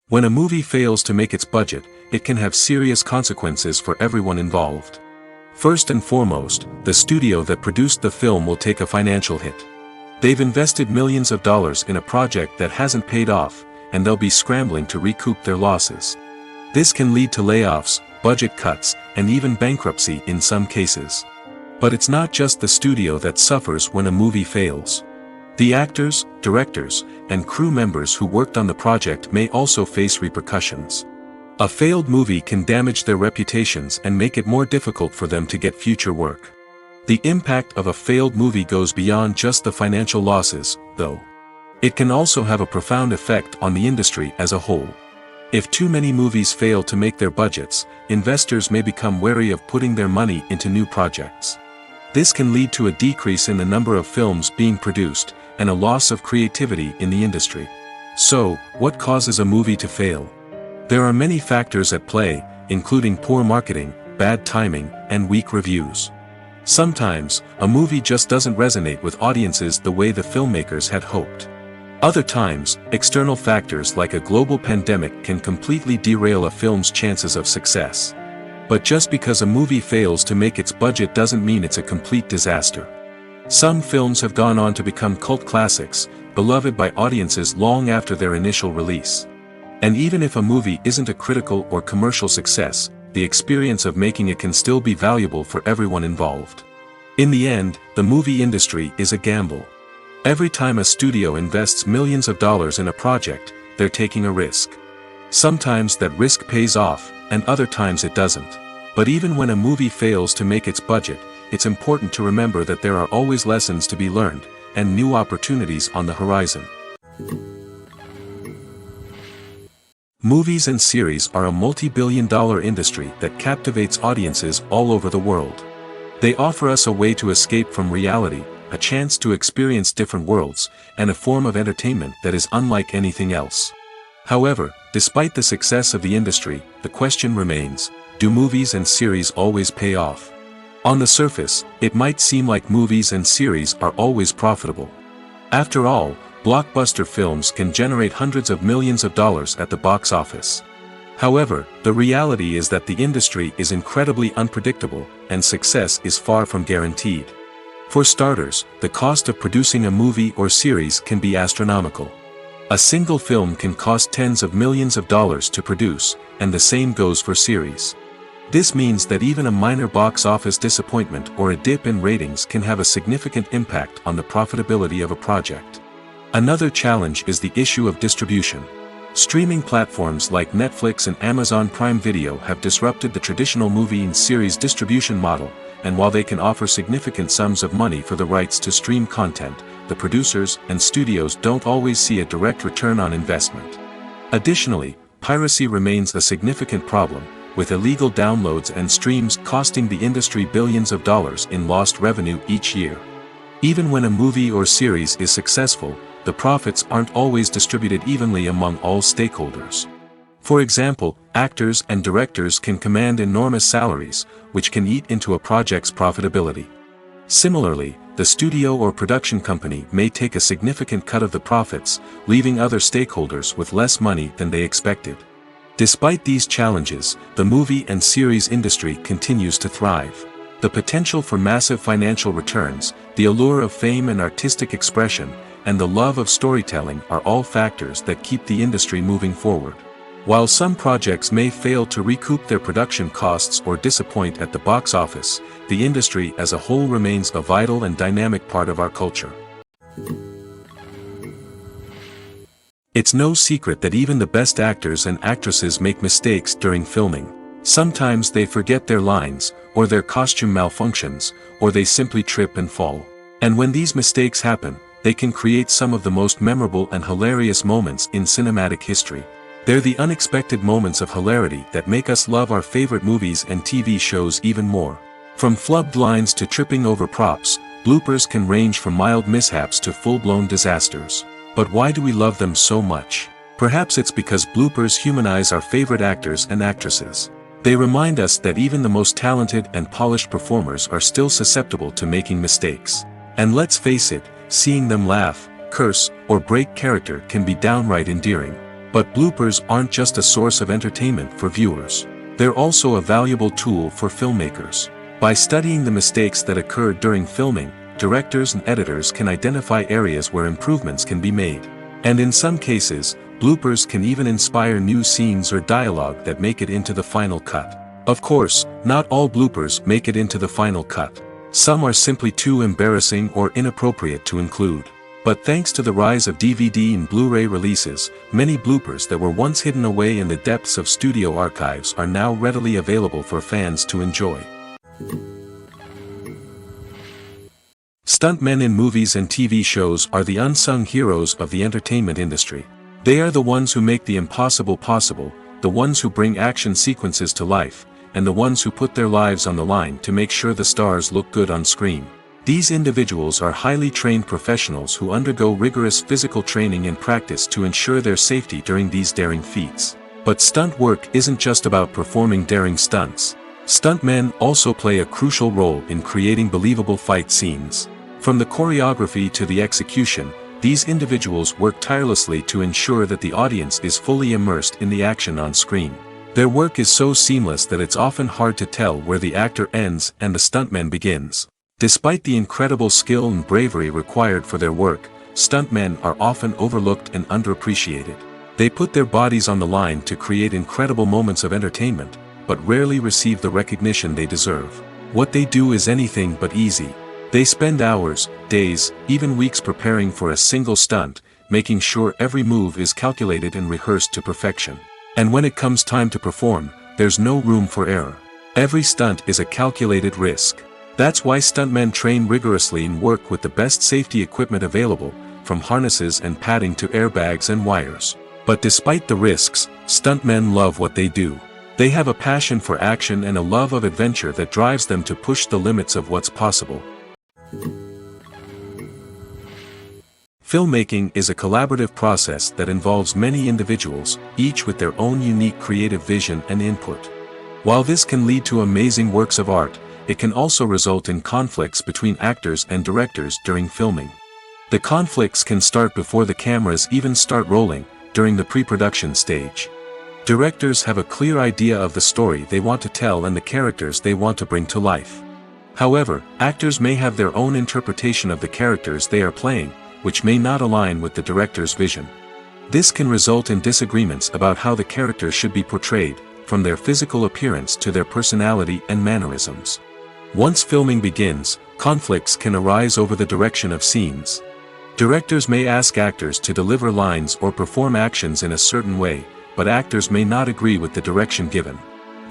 When a movie fails to make its budget, it can have serious consequences for everyone involved. First and foremost, the studio that produced the film will take a financial hit. They've invested millions of dollars in a project that hasn't paid off, and they'll be scrambling to recoup their losses. This can lead to layoffs, budget cuts, and even bankruptcy in some cases. But it's not just the studio that suffers when a movie fails. The actors, directors, and crew members who worked on the project may also face repercussions. A failed movie can damage their reputations and make it more difficult for them to get future work. The impact of a failed movie goes beyond just the financial losses, though. It can also have a profound effect on the industry as a whole. If too many movies fail to make their budgets, investors may become wary of putting their money into new projects. This can lead to a decrease in the number of films being produced, and a loss of creativity in the industry. So, what causes a movie to fail? There are many factors at play, including poor marketing, bad timing, and weak reviews. Sometimes, a movie just doesn't resonate with audiences the way the filmmakers had hoped. Other times, external factors like a global pandemic can completely derail a film's chances of success. But just because a movie fails to make its budget doesn't mean it's a complete disaster. Some films have gone on to become cult classics, beloved by audiences long after their initial release. And even if a movie isn't a critical or commercial success, the experience of making it can still be valuable for everyone involved. In the end, the movie industry is a gamble. Every time a studio invests millions of dollars in a project, they're taking a risk. Sometimes that risk pays off, and other times it doesn't. But even when a movie fails to make its budget, it's important to remember that there are always lessons to be learned, and new opportunities on the horizon. Movies and series are a multi-billion-dollar industry that captivates audiences all over the world. They offer us a way to escape from reality, a chance to experience different worlds, and a form of entertainment that is unlike anything else. However, despite the success of the industry, the question remains, do movies and series always pay off? On the surface, it might seem like movies and series are always profitable. After all, blockbuster films can generate hundreds of millions of dollars at the box office. However, the reality is that the industry is incredibly unpredictable, and success is far from guaranteed. For starters, the cost of producing a movie or series can be astronomical. A single film can cost tens of millions of dollars to produce, and the same goes for series. This means that even a minor box office disappointment or a dip in ratings can have a significant impact on the profitability of a project. Another challenge is the issue of distribution. Streaming platforms like Netflix and Amazon Prime Video have disrupted the traditional movie and series distribution model, and while they can offer significant sums of money for the rights to stream content, the producers and studios don't always see a direct return on investment. Additionally, piracy remains a significant problem, with illegal downloads and streams costing the industry billions of dollars in lost revenue each year. Even when a movie or series is successful, the profits aren't always distributed evenly among all stakeholders. For example, actors and directors can command enormous salaries, which can eat into a project's profitability. Similarly, the studio or production company may take a significant cut of the profits, leaving other stakeholders with less money than they expected. Despite these challenges, the movie and series industry continues to thrive. The potential for massive financial returns, the allure of fame and artistic expression, and the love of storytelling are all factors that keep the industry moving forward. While some projects may fail to recoup their production costs or disappoint at the box office, the industry as a whole remains a vital and dynamic part of our culture. It's no secret that even the best actors and actresses make mistakes during filming. Sometimes they forget their lines, or their costume malfunctions, or they simply trip and fall. And when these mistakes happen, they can create some of the most memorable and hilarious moments in cinematic history. They're the unexpected moments of hilarity that make us love our favorite movies and TV shows even more. From flubbed lines to tripping over props, bloopers can range from mild mishaps to full-blown disasters. But why do we love them so much? Perhaps it's because bloopers humanize our favorite actors and actresses. They remind us that even the most talented and polished performers are still susceptible to making mistakes. And let's face it, seeing them laugh, curse, or break character can be downright endearing. But bloopers aren't just a source of entertainment for viewers. They're also a valuable tool for filmmakers. By studying the mistakes that occurred during filming, directors and editors can identify areas where improvements can be made. And in some cases, bloopers can even inspire new scenes or dialogue that make it into the final cut. Of course, not all bloopers make it into the final cut. Some are simply too embarrassing or inappropriate to include. But thanks to the rise of DVD and Blu-ray releases, many bloopers that were once hidden away in the depths of studio archives are now readily available for fans to enjoy. Stuntmen in movies and TV shows are the unsung heroes of the entertainment industry. They are the ones who make the impossible possible, the ones who bring action sequences to life, and the ones who put their lives on the line to make sure the stars look good on screen. These individuals are highly trained professionals who undergo rigorous physical training and practice to ensure their safety during these daring feats. But stunt work isn't just about performing daring stunts. Stuntmen also play a crucial role in creating believable fight scenes. From the choreography to the execution, these individuals work tirelessly to ensure that the audience is fully immersed in the action on screen. Their work is so seamless that it's often hard to tell where the actor ends and the stuntman begins. Despite the incredible skill and bravery required for their work, stuntmen are often overlooked and underappreciated. They put their bodies on the line to create incredible moments of entertainment, but rarely receive the recognition they deserve. What they do is anything but easy. They spend hours, days, even weeks preparing for a single stunt, making sure every move is calculated and rehearsed to perfection. And when it comes time to perform, there's no room for error. Every stunt is a calculated risk. That's why stuntmen train rigorously and work with the best safety equipment available, from harnesses and padding to airbags and wires. But despite the risks, stuntmen love what they do. They have a passion for action and a love of adventure that drives them to push the limits of what's possible. Filmmaking is a collaborative process that involves many individuals, each with their own unique creative vision and input. While this can lead to amazing works of art, it can also result in conflicts between actors and directors during filming. The conflicts can start before the cameras even start rolling, during the pre-production stage. Directors have a clear idea of the story they want to tell and the characters they want to bring to life. However, actors may have their own interpretation of the characters they are playing, which may not align with the director's vision. This can result in disagreements about how the characters should be portrayed, from their physical appearance to their personality and mannerisms. Once filming begins, conflicts can arise over the direction of scenes. Directors may ask actors to deliver lines or perform actions in a certain way, but actors may not agree with the direction given.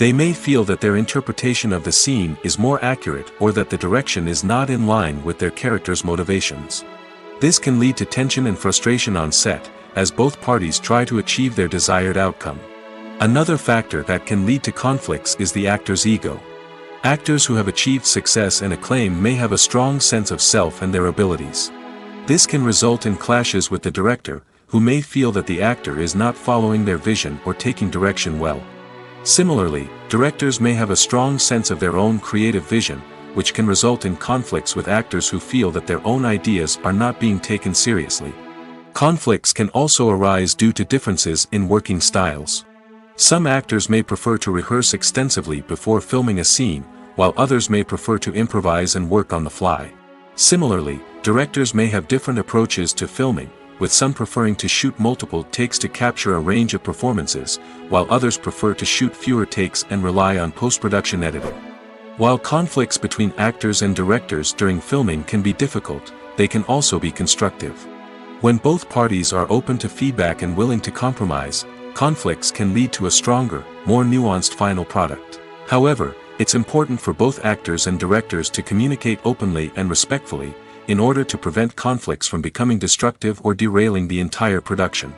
They may feel that their interpretation of the scene is more accurate or that the direction is not in line with their character's motivations. This can lead to tension and frustration on set, as both parties try to achieve their desired outcome. Another factor that can lead to conflicts is the actor's ego. Actors who have achieved success and acclaim may have a strong sense of self and their abilities. This can result in clashes with the director, who may feel that the actor is not following their vision or taking direction well. Similarly, directors may have a strong sense of their own creative vision, which can result in conflicts with actors who feel that their own ideas are not being taken seriously. Conflicts can also arise due to differences in working styles. Some actors may prefer to rehearse extensively before filming a scene, while others may prefer to improvise and work on the fly. Similarly, directors may have different approaches to filming, with some preferring to shoot multiple takes to capture a range of performances, while others prefer to shoot fewer takes and rely on post-production editing. While conflicts between actors and directors during filming can be difficult, they can also be constructive. When both parties are open to feedback and willing to compromise, conflicts can lead to a stronger, more nuanced final product. However, it's important for both actors and directors to communicate openly and respectfully, in order to prevent conflicts from becoming destructive or derailing the entire production.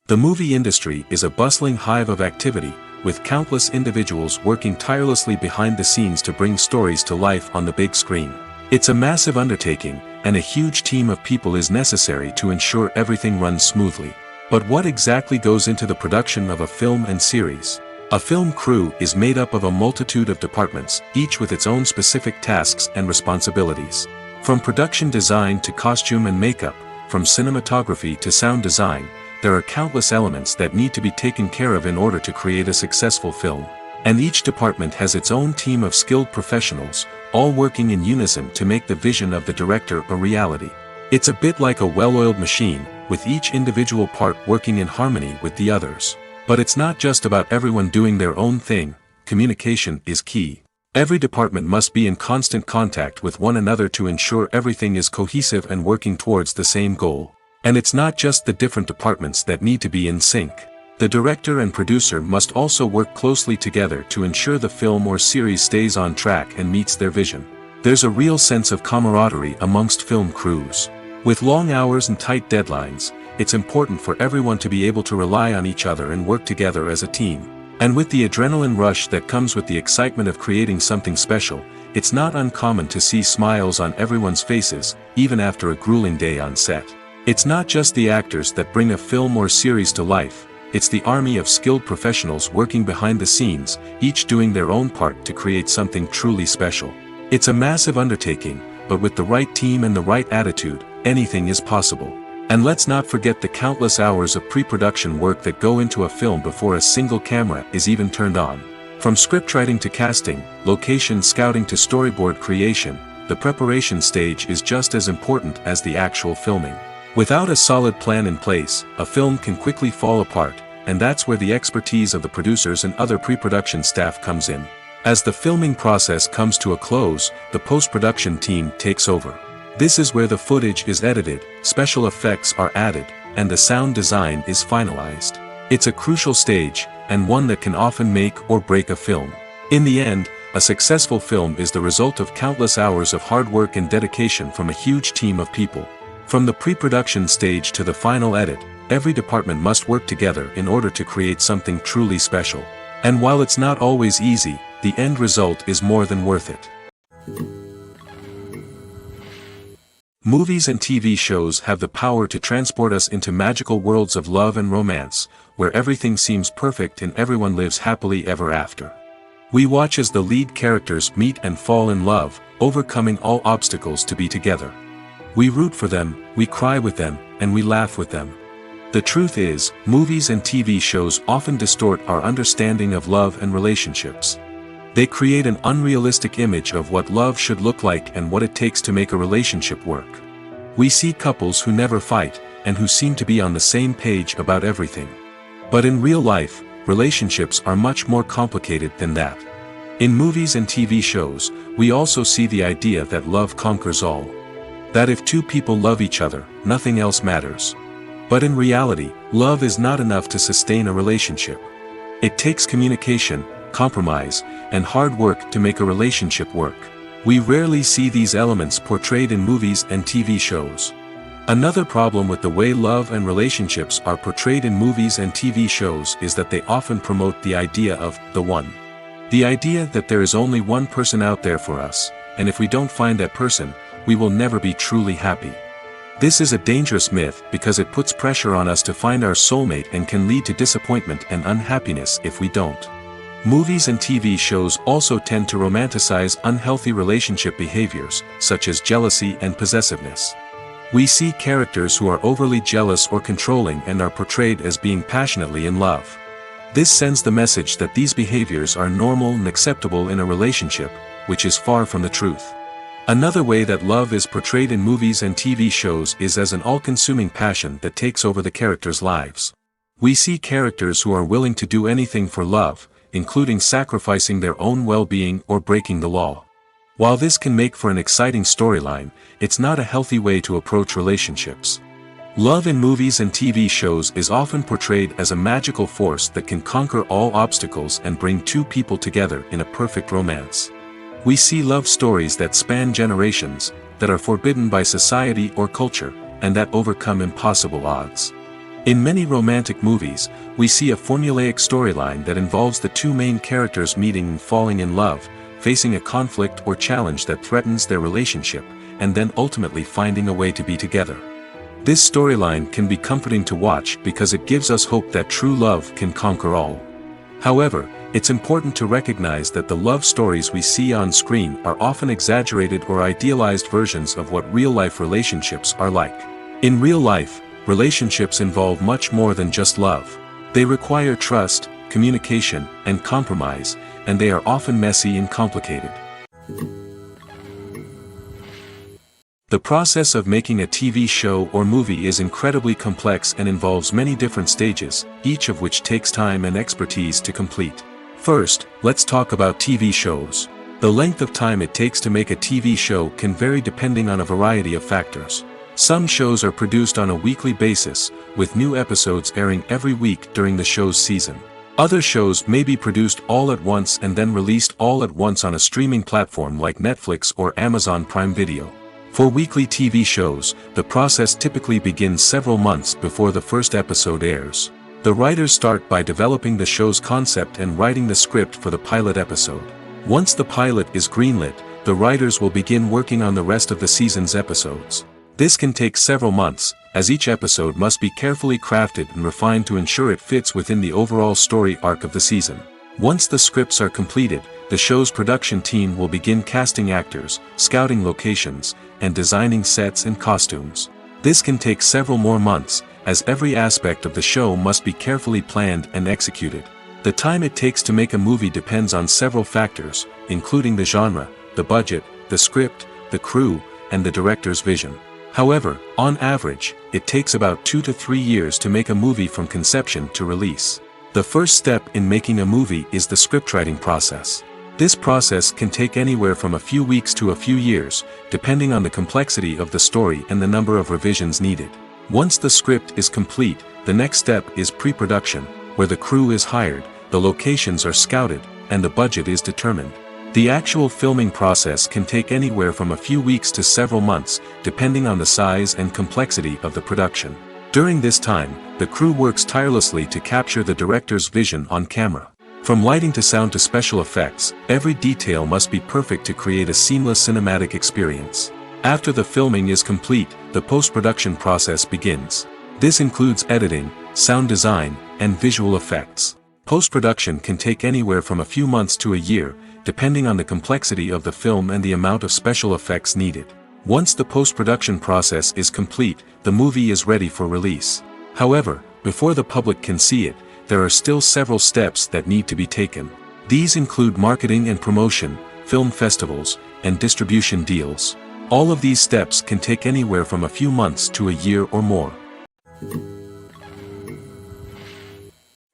The movie industry is a bustling hive of activity, with countless individuals working tirelessly behind the scenes to bring stories to life on the big screen. It's a massive undertaking, and a huge team of people is necessary to ensure everything runs smoothly. But what exactly goes into the production of a film and series? A film crew is made up of a multitude of departments, each with its own specific tasks and responsibilities. From production design to costume and makeup, from cinematography to sound design, there are countless elements that need to be taken care of in order to create a successful film. And each department has its own team of skilled professionals, all working in unison to make the vision of the director a reality. It's a bit like a well-oiled machine, with each individual part working in harmony with the others. But it's not just about everyone doing their own thing. Communication is key. Every department must be in constant contact with one another to ensure everything is cohesive and working towards the same goal. And it's not just the different departments that need to be in sync. The director and producer must also work closely together to ensure the film or series stays on track and meets their vision. There's a real sense of camaraderie amongst film crews. With long hours and tight deadlines, it's important for everyone to be able to rely on each other and work together as a team. And with the adrenaline rush that comes with the excitement of creating something special, it's not uncommon to see smiles on everyone's faces, even after a grueling day on set. It's not just the actors that bring a film or series to life, it's the army of skilled professionals working behind the scenes, each doing their own part to create something truly special. It's a massive undertaking, but with the right team and the right attitude, anything is possible. And let's not forget the countless hours of pre-production work that go into a film before a single camera is even turned on. From scriptwriting to casting, location scouting to storyboard creation, the preparation stage is just as important as the actual filming. Without a solid plan in place, a film can quickly fall apart, and that's where the expertise of the producers and other pre-production staff comes in. As the filming process comes to a close, the post-production team takes over. This is where the footage is edited, special effects are added, and the sound design is finalized. It's a crucial stage, and one that can often make or break a film. In the end, a successful film is the result of countless hours of hard work and dedication from a huge team of people. From the pre-production stage to the final edit, every department must work together in order to create something truly special. And while it's not always easy, the end result is more than worth it. Movies and TV shows have the power to transport us into magical worlds of love and romance, where everything seems perfect and everyone lives happily ever after. We watch as the lead characters meet and fall in love, overcoming all obstacles to be together. We root for them, we cry with them, and we laugh with them. The truth is, movies and TV shows often distort our understanding of love and relationships. They create an unrealistic image of what love should look like and what it takes to make a relationship work. We see couples who never fight, and who seem to be on the same page about everything. But in real life, relationships are much more complicated than that. In movies and TV shows, we also see the idea that love conquers all. That if two people love each other, nothing else matters. But in reality, love is not enough to sustain a relationship. It takes communication, compromise, and hard work to make a relationship work. We rarely see these elements portrayed in movies and TV shows. Another problem with the way love and relationships are portrayed in movies and TV shows is that they often promote the idea of the one. The idea that there is only one person out there for us, and if we don't find that person, we will never be truly happy. This is a dangerous myth because it puts pressure on us to find our soulmate and can lead to disappointment and unhappiness if we don't. Movies and TV shows also tend to romanticize unhealthy relationship behaviors, such as jealousy and possessiveness. We see characters who are overly jealous or controlling and are portrayed as being passionately in love. This sends the message that these behaviors are normal and acceptable in a relationship, which is far from the truth. Another way that love is portrayed in movies and TV shows is as an all-consuming passion that takes over the characters' lives. We see characters who are willing to do anything for love, including sacrificing their own well-being or breaking the law. While this can make for an exciting storyline, it's not a healthy way to approach relationships. Love in movies and TV shows is often portrayed as a magical force that can conquer all obstacles and bring two people together in a perfect romance. We see love stories that span generations, that are forbidden by society or culture, and that overcome impossible odds. In many romantic movies, we see a formulaic storyline that involves the two main characters meeting and falling in love, facing a conflict or challenge that threatens their relationship, and then ultimately finding a way to be together. This storyline can be comforting to watch because it gives us hope that true love can conquer all. However, it's important to recognize that the love stories we see on screen are often exaggerated or idealized versions of what real-life relationships are like. In real life, relationships involve much more than just love. They require trust, communication, and compromise, and they are often messy and complicated. The process of making a TV show or movie is incredibly complex and involves many different stages, each of which takes time and expertise to complete. First, let's talk about TV shows. The length of time it takes to make a TV show can vary depending on a variety of factors. Some shows are produced on a weekly basis, with new episodes airing every week during the show's season. Other shows may be produced all at once and then released all at once on a streaming platform like Netflix or Amazon Prime Video. For weekly TV shows, the process typically begins several months before the first episode airs. The writers start by developing the show's concept and writing the script for the pilot episode. Once the pilot is greenlit, the writers will begin working on the rest of the season's episodes. This can take several months, as each episode must be carefully crafted and refined to ensure it fits within the overall story arc of the season. Once the scripts are completed, the show's production team will begin casting actors, scouting locations, and designing sets and costumes. This can take several more months, as every aspect of the show must be carefully planned and executed. The time it takes to make a movie depends on several factors, including the genre, the budget, the script, the crew, and the director's vision. However, on average, it takes about 2 to 3 years to make a movie from conception to release. The first step in making a movie is the scriptwriting process. This process can take anywhere from a few weeks to a few years, depending on the complexity of the story and the number of revisions needed. Once the script is complete, the next step is pre-production, where the crew is hired, the locations are scouted, and the budget is determined. The actual filming process can take anywhere from a few weeks to several months, depending on the size and complexity of the production. During this time, the crew works tirelessly to capture the director's vision on camera. From lighting to sound to special effects, every detail must be perfect to create a seamless cinematic experience. After the filming is complete, the post-production process begins. This includes editing, sound design, and visual effects. Post-production can take anywhere from a few months to a year, depending on the complexity of the film and the amount of special effects needed. Once the post-production process is complete, the movie is ready for release. However, before the public can see it, there are still several steps that need to be taken. These include marketing and promotion, film festivals, and distribution deals. All of these steps can take anywhere from a few months to a year or more.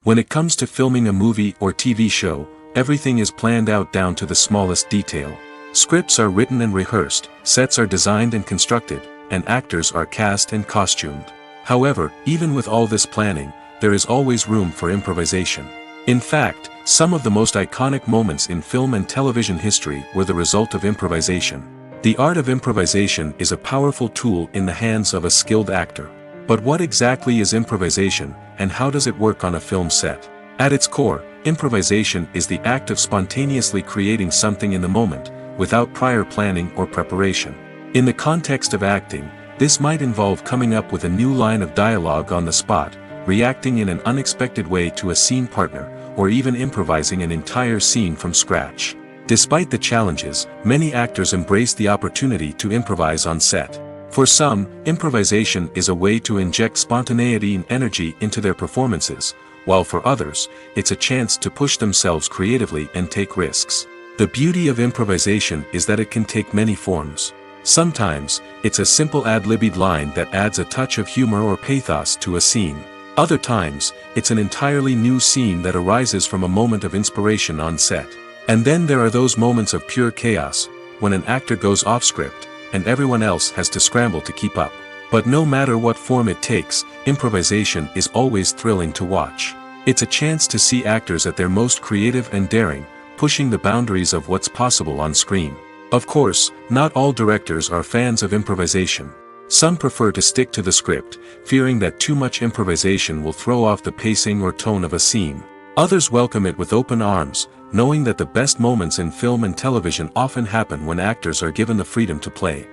When it comes to filming a movie or TV show, everything is planned out down to the smallest detail. Scripts are written and rehearsed, sets are designed and constructed, and actors are cast and costumed. However, even with all this planning, there is always room for improvisation. In fact, some of the most iconic moments in film and television history were the result of improvisation. The art of improvisation is a powerful tool in the hands of a skilled actor. But what exactly is improvisation, and how does it work on a film set? At its core, improvisation is the act of spontaneously creating something in the moment, without prior planning or preparation. In the context of acting, this might involve coming up with a new line of dialogue on the spot, reacting in an unexpected way to a scene partner, or even improvising an entire scene from scratch. Despite the challenges, many actors embrace the opportunity to improvise on set. For some, improvisation is a way to inject spontaneity and energy into their performances, while for others, it's a chance to push themselves creatively and take risks. The beauty of improvisation is that it can take many forms. Sometimes, it's a simple ad-libbed line that adds a touch of humor or pathos to a scene. Other times, it's an entirely new scene that arises from a moment of inspiration on set. And then there are those moments of pure chaos, when an actor goes off script, and everyone else has to scramble to keep up. But no matter what form it takes, improvisation is always thrilling to watch. It's a chance to see actors at their most creative and daring, pushing the boundaries of what's possible on screen. Of course, not all directors are fans of improvisation. Some prefer to stick to the script, fearing that too much improvisation will throw off the pacing or tone of a scene. Others welcome it with open arms, knowing that the best moments in film and television often happen when actors are given the freedom to play.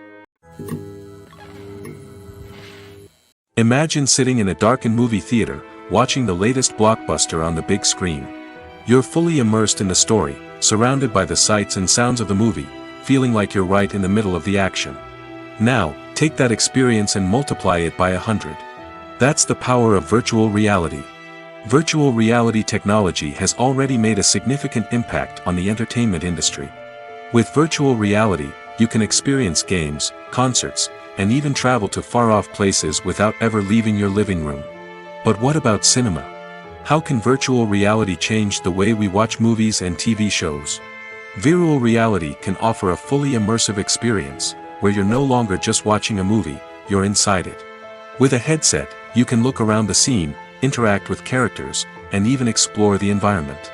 Imagine sitting in a darkened movie theater, watching the latest blockbuster on the big screen. You're fully immersed in the story, surrounded by the sights and sounds of the movie, feeling like you're right in the middle of the action. Now, take that experience and multiply it by 100. That's the power of virtual reality. Virtual reality technology has already made a significant impact on the entertainment industry. With virtual reality, you can experience games, concerts, and even travel to far-off places without ever leaving your living room. But what about cinema? How can virtual reality change the way we watch movies and TV shows? Virtual reality can offer a fully immersive experience, where you're no longer just watching a movie, you're inside it. With a headset, you can look around the scene, interact with characters, and even explore the environment.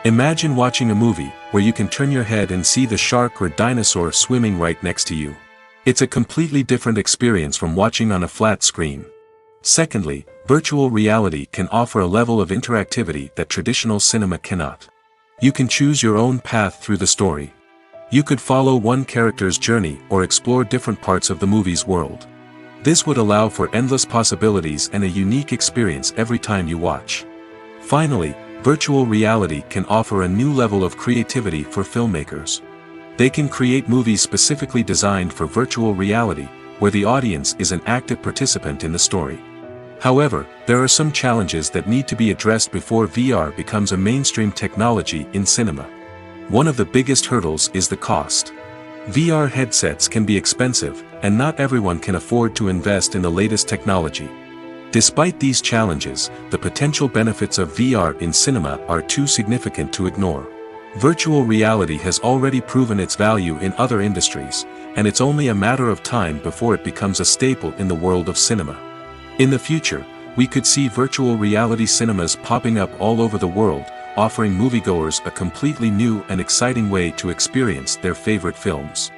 Imagine watching a movie where you can turn your head and see the shark or dinosaur swimming right next to you. It's a completely different experience from watching on a flat screen. Secondly, virtual reality can offer a level of interactivity that traditional cinema cannot. You can choose your own path through the story. You could follow one character's journey or explore different parts of the movie's world. This would allow for endless possibilities and a unique experience every time you watch. Finally, virtual reality can offer a new level of creativity for filmmakers. They can create movies specifically designed for virtual reality, where the audience is an active participant in the story. However, there are some challenges that need to be addressed before VR becomes a mainstream technology in cinema. One of the biggest hurdles is the cost. VR headsets can be expensive, and not everyone can afford to invest in the latest technology. Despite these challenges, the potential benefits of VR in cinema are too significant to ignore. Virtual reality has already proven its value in other industries, and it's only a matter of time before it becomes a staple in the world of cinema. In the future, we could see virtual reality cinemas popping up all over the world, offering moviegoers a completely new and exciting way to experience their favorite films.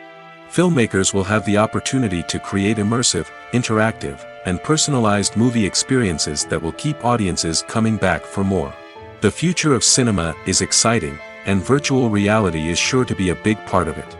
Filmmakers will have the opportunity to create immersive, interactive, and personalized movie experiences that will keep audiences coming back for more. The future of cinema is exciting, and virtual reality is sure to be a big part of it.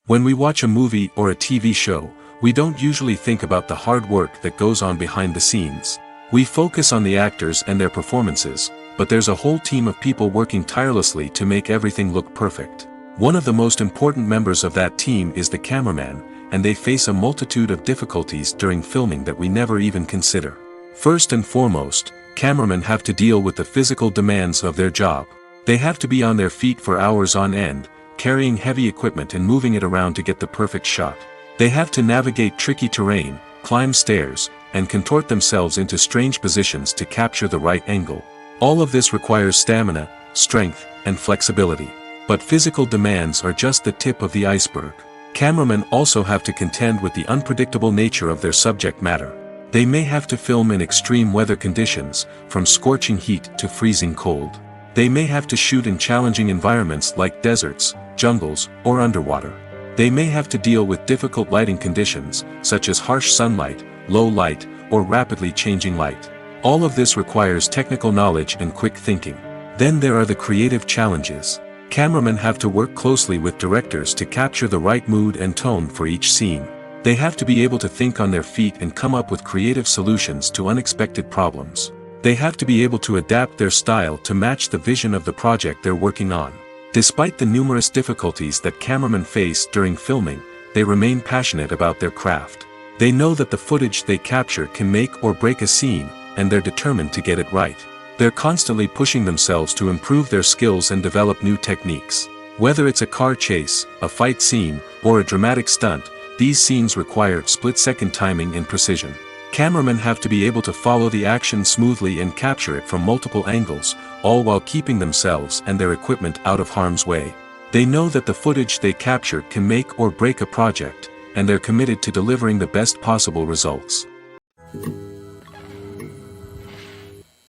When we watch a movie or a TV show, we don't usually think about the hard work that goes on behind the scenes. We focus on the actors and their performances, but there's a whole team of people working tirelessly to make everything look perfect. One of the most important members of that team is the cameraman, and they face a multitude of difficulties during filming that we never even consider. First and foremost, cameramen have to deal with the physical demands of their job. They have to be on their feet for hours on end, carrying heavy equipment and moving it around to get the perfect shot. They have to navigate tricky terrain, climb stairs, and contort themselves into strange positions to capture the right angle. All of this requires stamina, strength, and flexibility. But physical demands are just the tip of the iceberg. Cameramen also have to contend with the unpredictable nature of their subject matter. They may have to film in extreme weather conditions, from scorching heat to freezing cold. They may have to shoot in challenging environments like deserts, jungles, or underwater. They may have to deal with difficult lighting conditions, such as harsh sunlight, low light, or rapidly changing light. All of this requires technical knowledge and quick thinking. Then there are the creative challenges. Cameramen have to work closely with directors to capture the right mood and tone for each scene. They have to be able to think on their feet and come up with creative solutions to unexpected problems. They have to be able to adapt their style to match the vision of the project they're working on. Despite the numerous difficulties that cameramen face during filming, they remain passionate about their craft. They know that the footage they capture can make or break a scene, and they're determined to get it right. They're constantly pushing themselves to improve their skills and develop new techniques. Whether it's a car chase, a fight scene, or a dramatic stunt, these scenes require split-second timing and precision. Cameramen have to be able to follow the action smoothly and capture it from multiple angles, all while keeping themselves and their equipment out of harm's way. They know that the footage they capture can make or break a project, and they're committed to delivering the best possible results.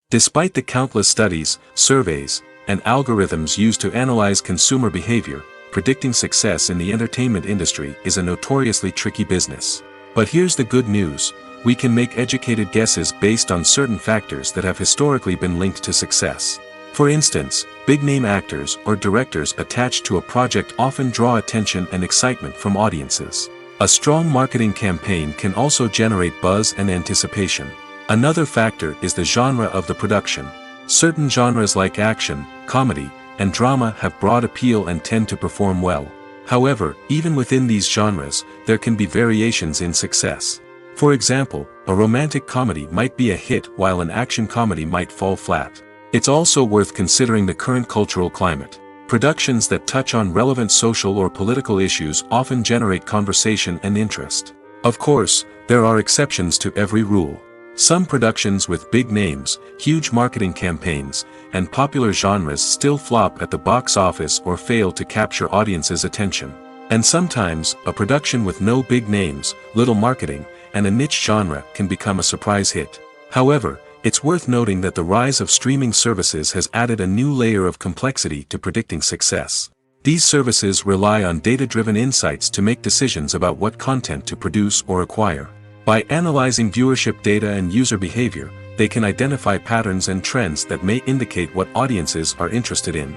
Despite the countless studies, surveys, and algorithms used to analyze consumer behavior, predicting success in the entertainment industry is a notoriously tricky business. But here's the good news: we can make educated guesses based on certain factors that have historically been linked to success. For instance, big-name actors or directors attached to a project often draw attention and excitement from audiences. A strong marketing campaign can also generate buzz and anticipation. Another factor is the genre of the production. Certain genres like action, comedy, and drama have broad appeal and tend to perform well. However, even within these genres, there can be variations in success. For example, a romantic comedy might be a hit while an action comedy might fall flat. It's also worth considering the current cultural climate. Productions that touch on relevant social or political issues often generate conversation and interest. Of course, there are exceptions to every rule. Some productions with big names, huge marketing campaigns, and popular genres still flop at the box office or fail to capture audiences' attention. And sometimes, a production with no big names, little marketing, and a niche genre can become a surprise hit. However, it's worth noting that the rise of streaming services has added a new layer of complexity to predicting success. These services rely on data-driven insights to make decisions about what content to produce or acquire. By analyzing viewership data and user behavior, they can identify patterns and trends that may indicate what audiences are interested in.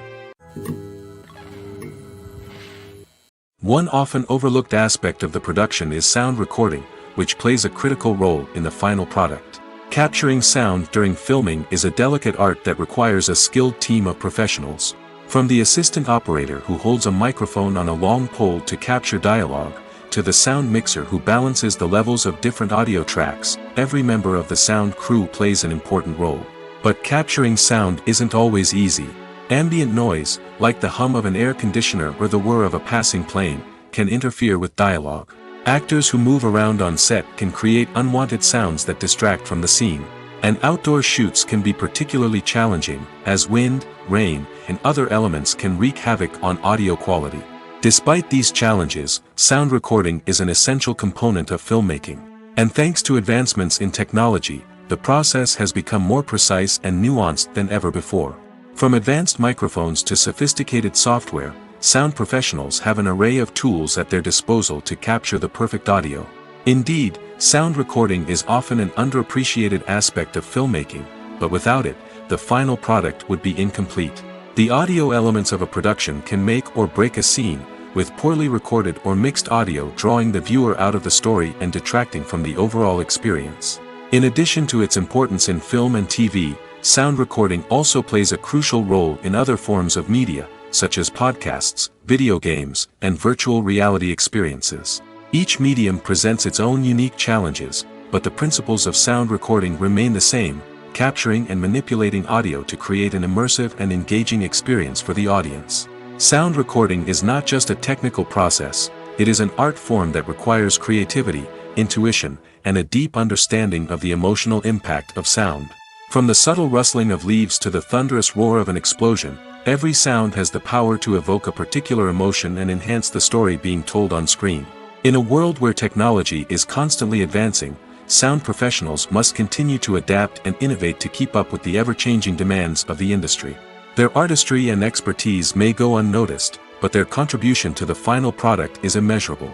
One often overlooked aspect of the production is sound recording, which plays a critical role in the final product. Capturing sound during filming is a delicate art that requires a skilled team of professionals. From the assistant operator who holds a microphone on a long pole to capture dialogue, to the sound mixer who balances the levels of different audio tracks, every member of the sound crew plays an important role. But capturing sound isn't always easy. Ambient noise, like the hum of an air conditioner or the whir of a passing plane, can interfere with dialogue. Actors who move around on set can create unwanted sounds that distract from the scene. And outdoor shoots can be particularly challenging, as wind, rain, and other elements can wreak havoc on audio quality. Despite these challenges, sound recording is an essential component of filmmaking. And thanks to advancements in technology, the process has become more precise and nuanced than ever before. From advanced microphones to sophisticated software, sound professionals have an array of tools at their disposal to capture the perfect audio. Indeed, sound recording is often an underappreciated aspect of filmmaking, but without it, the final product would be incomplete. The audio elements of a production can make or break a scene, with poorly recorded or mixed audio drawing the viewer out of the story and detracting from the overall experience. In addition to its importance in film and TV, sound recording also plays a crucial role in other forms of media, such as podcasts, video games, and virtual reality experiences. Each medium presents its own unique challenges, but the principles of sound recording remain the same: capturing and manipulating audio to create an immersive and engaging experience for the audience. Sound recording is not just a technical process, it is an art form that requires creativity, intuition, and a deep understanding of the emotional impact of sound. From the subtle rustling of leaves to the thunderous roar of an explosion, Every sound has the power to evoke a particular emotion and enhance the story being told on screen. In a world where technology is constantly advancing, sound professionals must continue to adapt and innovate to keep up with the ever-changing demands of the industry. Their artistry and expertise may go unnoticed, but their contribution to the final product is immeasurable.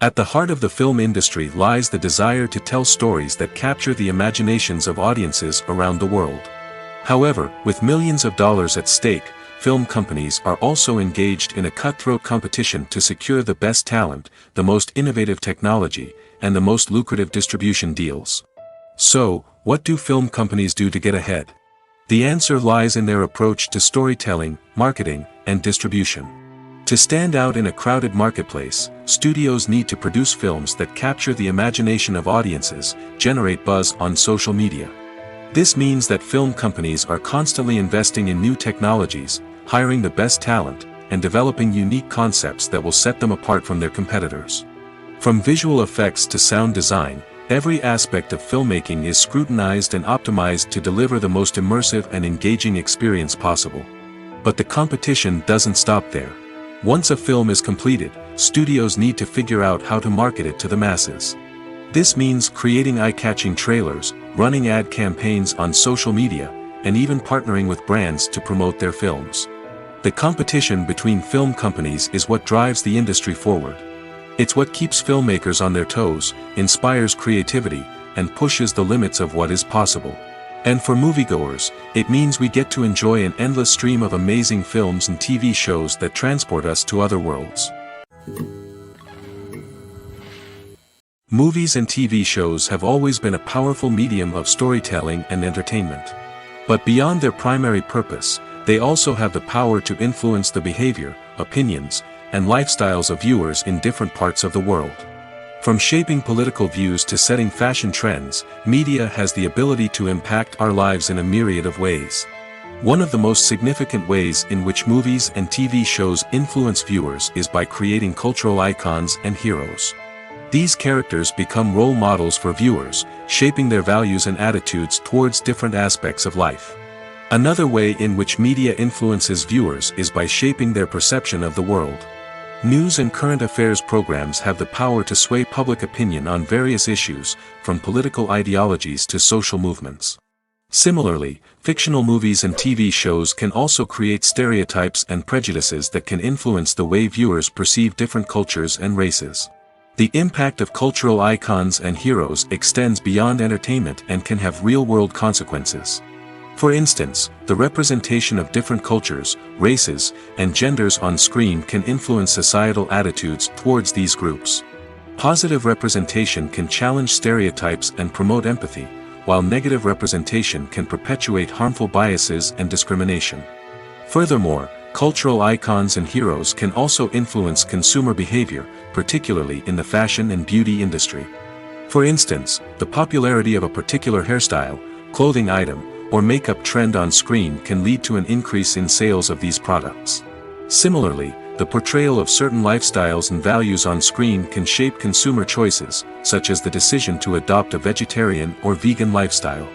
At the heart of the film industry lies the desire to tell stories that capture the imaginations of audiences around the world. However, with millions of dollars at stake, film companies are also engaged in a cutthroat competition to secure the best talent, the most innovative technology, and the most lucrative distribution deals. So, what do film companies do to get ahead? The answer lies in their approach to storytelling, marketing, and distribution. To stand out in a crowded marketplace, studios need to produce films that capture the imagination of audiences, generate buzz on social media. This means that film companies are constantly investing in new technologies, hiring the best talent, and developing unique concepts that will set them apart from their competitors. From visual effects to sound design, every aspect of filmmaking is scrutinized and optimized to deliver the most immersive and engaging experience possible. But the competition doesn't stop there. Once a film is completed, studios need to figure out how to market it to the masses. This means creating eye-catching trailers, running ad campaigns on social media, and even partnering with brands to promote their films. The competition between film companies is what drives the industry forward. It's what keeps filmmakers on their toes, inspires creativity, and pushes the limits of what is possible. And for moviegoers, it means we get to enjoy an endless stream of amazing films and TV shows that transport us to other worlds. Movies and TV shows have always been a powerful medium of storytelling and entertainment. But beyond their primary purpose, they also have the power to influence the behavior, opinions, and lifestyles of viewers in different parts of the world. From shaping political views to setting fashion trends, media has the ability to impact our lives in a myriad of ways. One of the most significant ways in which movies and TV shows influence viewers is by creating cultural icons and heroes. These characters become role models for viewers, shaping their values and attitudes towards different aspects of life. Another way in which media influences viewers is by shaping their perception of the world. News and current affairs programs have the power to sway public opinion on various issues, from political ideologies to social movements. Similarly, fictional movies and TV shows can also create stereotypes and prejudices that can influence the way viewers perceive different cultures and races. The impact of cultural icons and heroes extends beyond entertainment and can have real-world consequences. For instance, the representation of different cultures, races, and genders on screen can influence societal attitudes towards these groups. Positive representation can challenge stereotypes and promote empathy, while negative representation can perpetuate harmful biases and discrimination. Furthermore, cultural icons and heroes can also influence consumer behavior, particularly in the fashion and beauty industry. For instance, the popularity of a particular hairstyle, clothing item, or makeup trend on screen can lead to an increase in sales of these products. Similarly, the portrayal of certain lifestyles and values on screen can shape consumer choices, such as the decision to adopt a vegetarian or vegan lifestyle.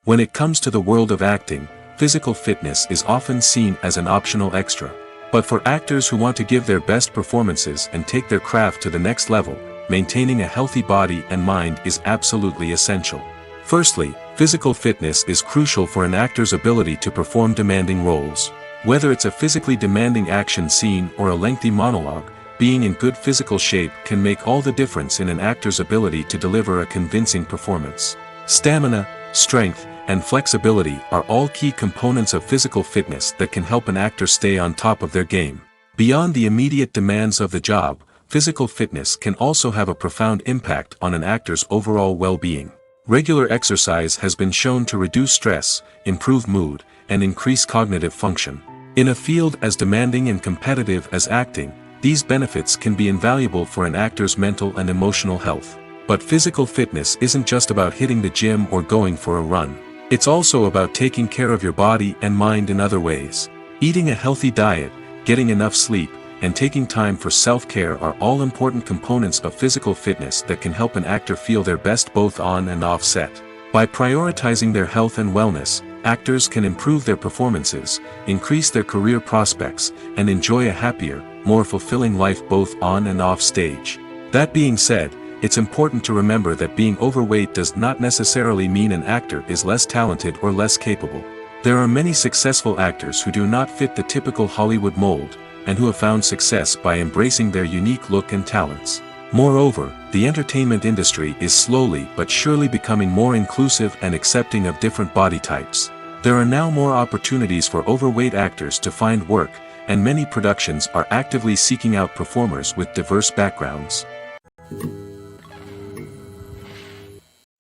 When it comes to the world of acting, physical fitness is often seen as an optional extra. But for actors who want to give their best performances and take their craft to the next level, maintaining a healthy body and mind is absolutely essential. Firstly, physical fitness is crucial for an actor's ability to perform demanding roles. Whether it's a physically demanding action scene or a lengthy monologue, being in good physical shape can make all the difference in an actor's ability to deliver a convincing performance. Stamina, strength, and flexibility are all key components of physical fitness that can help an actor stay on top of their game. Beyond the immediate demands of the job, physical fitness can also have a profound impact on an actor's overall well-being. Regular exercise has been shown to reduce stress, improve mood, and increase cognitive function. In a field as demanding and competitive as acting, these benefits can be invaluable for an actor's mental and emotional health. But physical fitness isn't just about hitting the gym or going for a run. It's also about taking care of your body and mind in other ways. Eating a healthy diet, getting enough sleep, and taking time for self-care are all important components of physical fitness that can help an actor feel their best both on and off set. By prioritizing their health and wellness, actors can improve their performances, increase their career prospects, and enjoy a happier, more fulfilling life both on and off stage. That being said, it's important to remember that being overweight does not necessarily mean an actor is less talented or less capable. There are many successful actors who do not fit the typical Hollywood mold, and who have found success by embracing their unique look and talents. Moreover, the entertainment industry is slowly but surely becoming more inclusive and accepting of different body types. There are now more opportunities for overweight actors to find work, and many productions are actively seeking out performers with diverse backgrounds.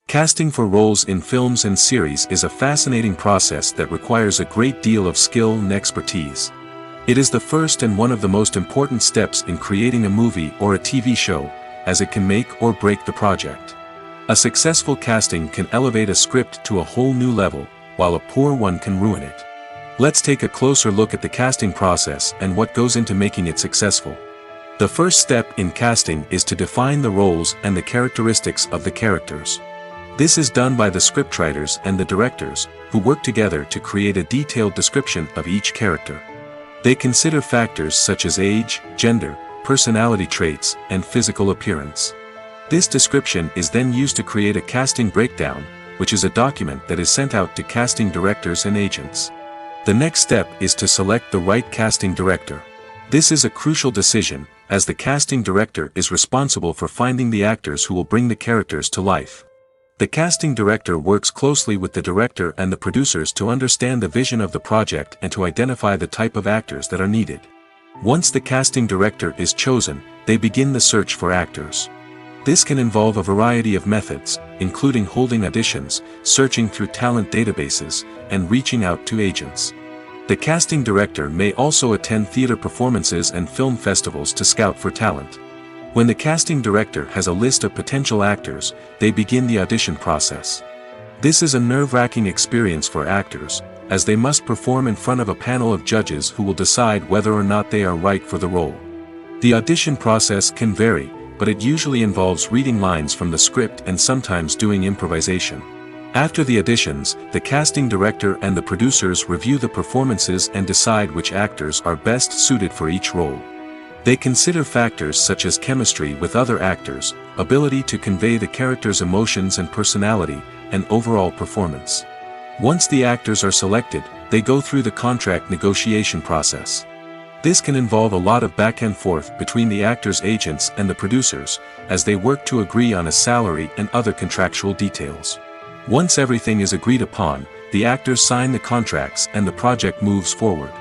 Casting for roles in films and series is a fascinating process that requires a great deal of skill and expertise. It is the first and one of the most important steps in creating a movie or a TV show, as it can make or break the project. A successful casting can elevate a script to a whole new level, while a poor one can ruin it. Let's take a closer look at the casting process and what goes into making it successful. The first step in casting is to define the roles and the characteristics of the characters. This is done by the scriptwriters and the directors, who work together to create a detailed description of each character. They consider factors such as age, gender, personality traits, and physical appearance. This description is then used to create a casting breakdown, which is a document that is sent out to casting directors and agents. The next step is to select the right casting director. This is a crucial decision, as the casting director is responsible for finding the actors who will bring the characters to life. The casting director works closely with the director and the producers to understand the vision of the project and to identify the type of actors that are needed. Once the casting director is chosen, they begin the search for actors. This can involve a variety of methods, including holding auditions, searching through talent databases, and reaching out to agents. The casting director may also attend theater performances and film festivals to scout for talent. When the casting director has a list of potential actors, they begin the audition process. This is a nerve-wracking experience for actors, as they must perform in front of a panel of judges who will decide whether or not they are right for the role. The audition process can vary, but it usually involves reading lines from the script and sometimes doing improvisation. After the auditions, the casting director and the producers review the performances and decide which actors are best suited for each role. They consider factors such as chemistry with other actors, ability to convey the character's emotions and personality, and overall performance. Once the actors are selected, they go through the contract negotiation process. This can involve a lot of back and forth between the actors' agents and the producers, as they work to agree on a salary and other contractual details. Once everything is agreed upon, the actors sign the contracts and the project moves forward.